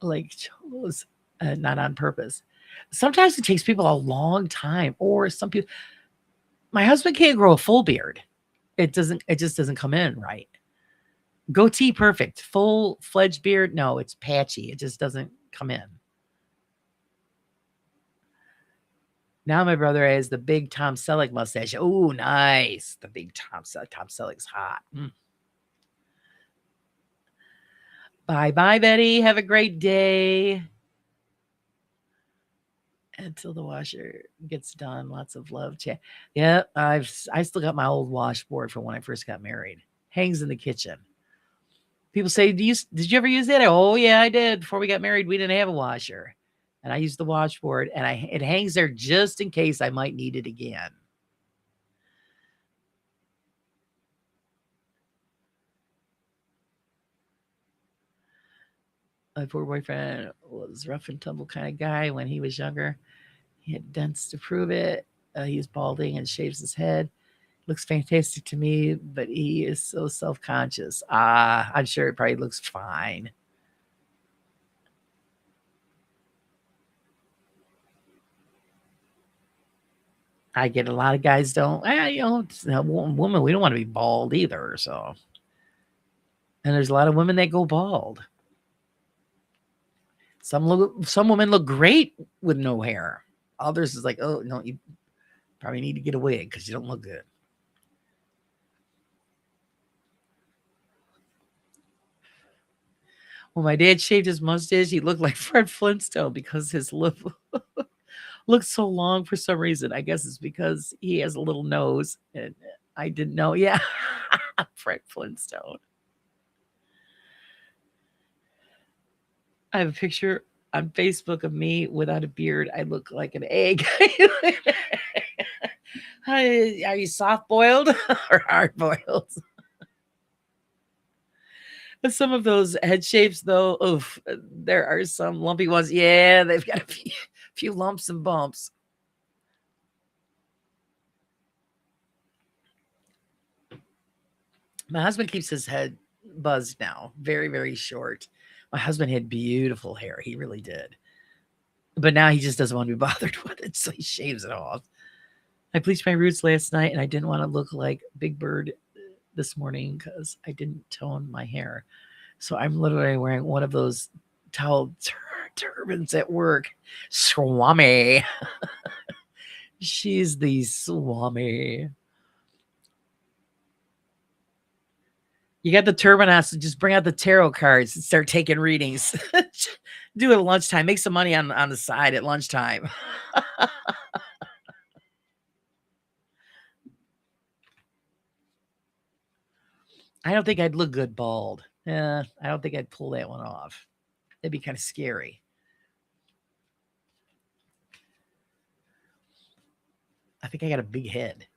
like Cholo's. Not on purpose. Sometimes it takes people a long time, or some people. My husband can't grow a full beard. It just doesn't come in right. Goatee, perfect. Full-fledged beard, no, it's patchy. It just doesn't come in. Now my brother has the big Tom Selleck mustache. Oh, nice. The big Tom Selleck. Tom Selleck's hot. Bye-bye, Betty. Have a great day. Until the washer gets done. Lots of love. Yeah, I still got my old washboard from when I first got married. Hangs in the kitchen. People say, did you ever use that? Oh, yeah, I did. Before we got married, we didn't have a washer. And I used the washboard, and it hangs there just in case I might need it again. My poor boyfriend was rough and tumble kind of guy when he was younger. He had dents to prove it. He's balding and shaves his head. Looks fantastic to me, but he is so self-conscious. I'm sure it probably looks fine. I get a lot of guys don't. Woman, we don't want to be bald either. So, and there's a lot of women that go bald. Some women look great with no hair. Others is like, oh no, you probably need to get a wig because you don't look good. When my dad shaved his mustache, he looked like Fred Flintstone because his lip looked so long for some reason. I guess it's because he has a little nose, and I didn't know. Yeah, Fred Flintstone. I have a picture on Facebook of me without a beard. I look like an egg. Are you soft boiled or hard boiled? Some of those head shapes, though, oof, there are some lumpy ones. Yeah, they've got a few lumps and bumps. My husband keeps his head buzzed now, very, very short. My husband had beautiful hair. He really did. But now he just doesn't want to be bothered with it, so he shaves it off. I bleached my roots last night, and I didn't want to look like Big Bird this morning because I didn't tone my hair. So I'm literally wearing one of those towel turbans at work. Swami. She's the Swami. You got the turban on, so just bring out the tarot cards and start taking readings. Do it at lunchtime. Make some money on the side at lunchtime. I don't think I'd look good bald. Yeah, I don't think I'd pull that one off. It'd be kind of scary. I think I got a big head.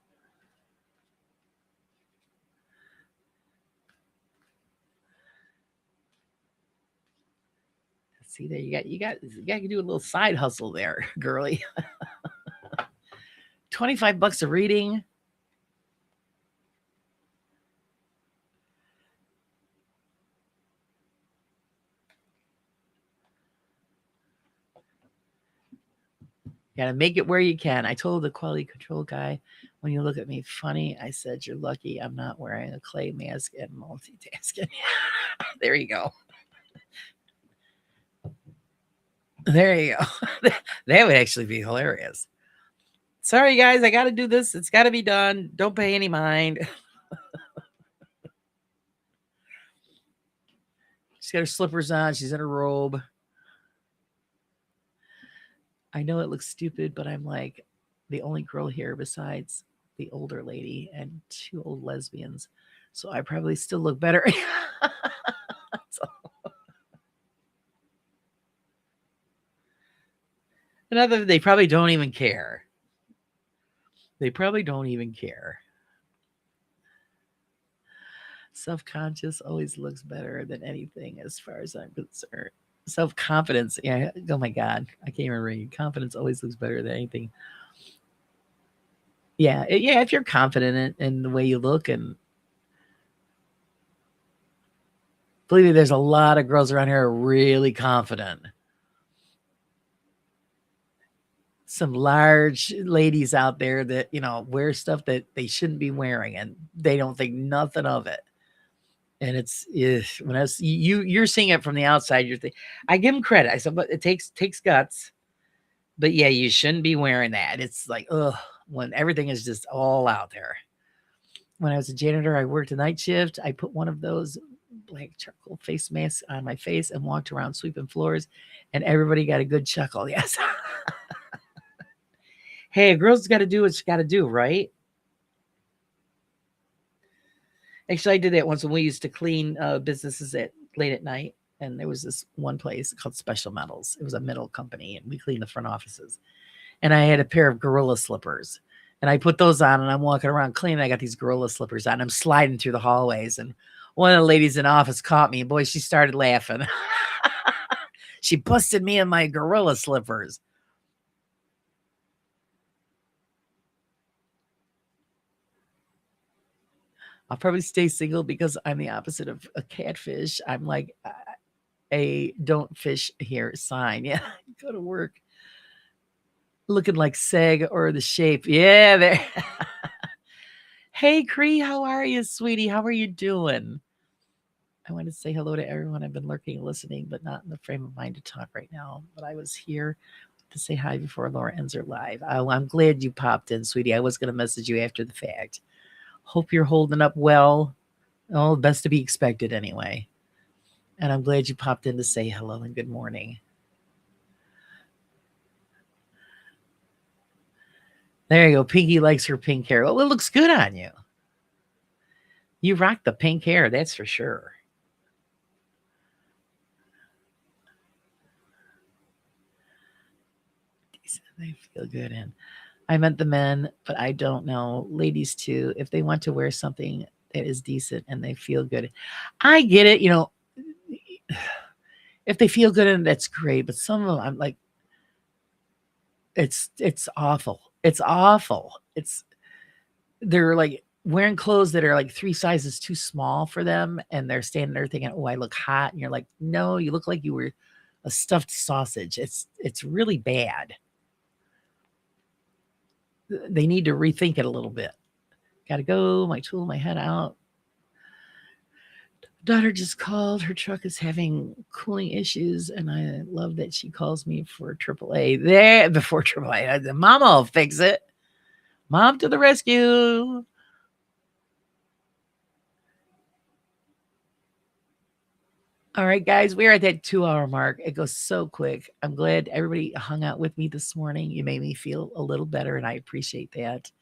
See there, you got to do a little side hustle there, girly. $25 a reading. You got to make it where you can. I told the quality control guy, when you look at me funny, I said, you're lucky I'm not wearing a clay mask and multitasking. There you go. There you go. That would actually be hilarious. Sorry, guys, I got to do this. It's got to be done. Don't pay any mind. She's got her slippers on. She's in her robe. I know it looks stupid, but I'm like the only girl here besides the older lady and two old lesbians. So I probably still look better. So, another, they probably don't even care. They probably don't even care. Self-conscious always looks better than anything as far as I'm concerned. Self-confidence, yeah, oh my God, I can't even read. Confidence always looks better than anything. Yeah, yeah, if you're confident in the way you look, and believe me, there's a lot of girls around here who are really confident. Some large ladies out there that, wear stuff that they shouldn't be wearing, and they don't think nothing of it. And it's when you're seeing it from the outside, you're thinking, I give them credit. I said, but it takes guts. But yeah, you shouldn't be wearing that. It's like, ugh, when everything is just all out there. When I was a janitor, I worked a night shift. I put one of those black charcoal face masks on my face and walked around sweeping floors, and everybody got a good chuckle. Yes. Hey, a girl's got to do what she got to do, right? Actually, I did that once when we used to clean businesses late at night. And there was this one place called Special Metals. It was a metal company, and we cleaned the front offices. And I had a pair of gorilla slippers. And I put those on, and I'm walking around cleaning. I got these gorilla slippers on. I'm sliding through the hallways. And one of the ladies in office caught me. And boy, she started laughing. She busted me in my gorilla slippers. I'll probably stay single because I'm the opposite of a catfish. I'm like a don't fish here sign. Yeah, go to work looking like Seg or the Shape. Yeah, there. Hey, Cree, how are you, sweetie? How are you doing? I want to say hello to everyone. I've been lurking and listening, but not in the frame of mind to talk right now. But I was here to say hi before Laura ends her live. I'm glad you popped in, sweetie. I was going to message you after the fact. Hope you're holding up well. Oh, best to be expected anyway. And I'm glad you popped in to say hello and good morning. There you go. Pinky likes her pink hair. Well, it looks good on you. You rock the pink hair, that's for sure. They feel good. And I meant the men, but I don't know. Ladies, too, if they want to wear something that is decent and they feel good. I get it. If they feel good and that's great. But some of them, I'm like, it's awful. It's awful. They're like wearing clothes that are like 3 sizes too small for them, and they're standing there thinking, "Oh, I look hot," and you're like, "No, you look like you were a stuffed sausage." It's really bad. They need to rethink it a little bit. Gotta go. My tool, my head out. Daughter just called. Her truck is having cooling issues, and I love that she calls me for AAA. There before AAA, Mama will fix it. Mom to the rescue. All right, guys, we're at that 2-hour mark. It goes so quick. I'm glad everybody hung out with me this morning. You made me feel a little better, and I appreciate that.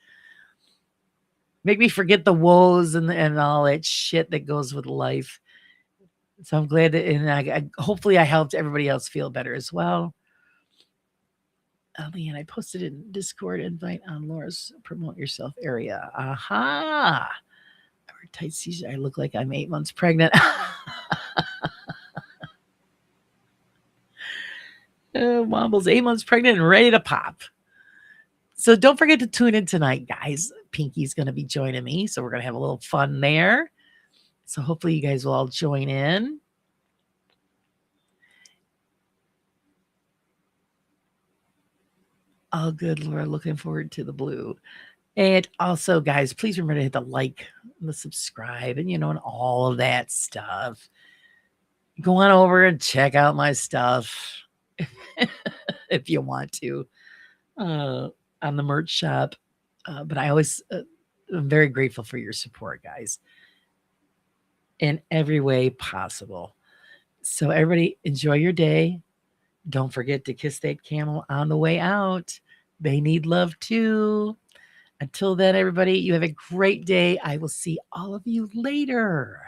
Make me forget the woes and all that shit that goes with life. So I'm glad that, and I hopefully I helped everybody else feel better as well. Oh man, I posted in Discord invite on Laura's promote yourself area. Aha. I wear tight season. I look like I'm 8 months pregnant. Womble's 8 months pregnant and ready to pop. So don't forget to tune in tonight, guys. Pinky's going to be joining me. So we're going to have a little fun there. So hopefully you guys will all join in. Oh, good, Laura. Looking forward to the blue. And also, guys, please remember to hit the like and the subscribe and all of that stuff. Go on over and check out my stuff if you want to on the merch shop. But I always I'm very grateful for your support, guys, in every way possible. So everybody enjoy your day. Don't forget to kiss that camel on the way out. They need love too. Until then, everybody, you have a great day. I will see all of you later.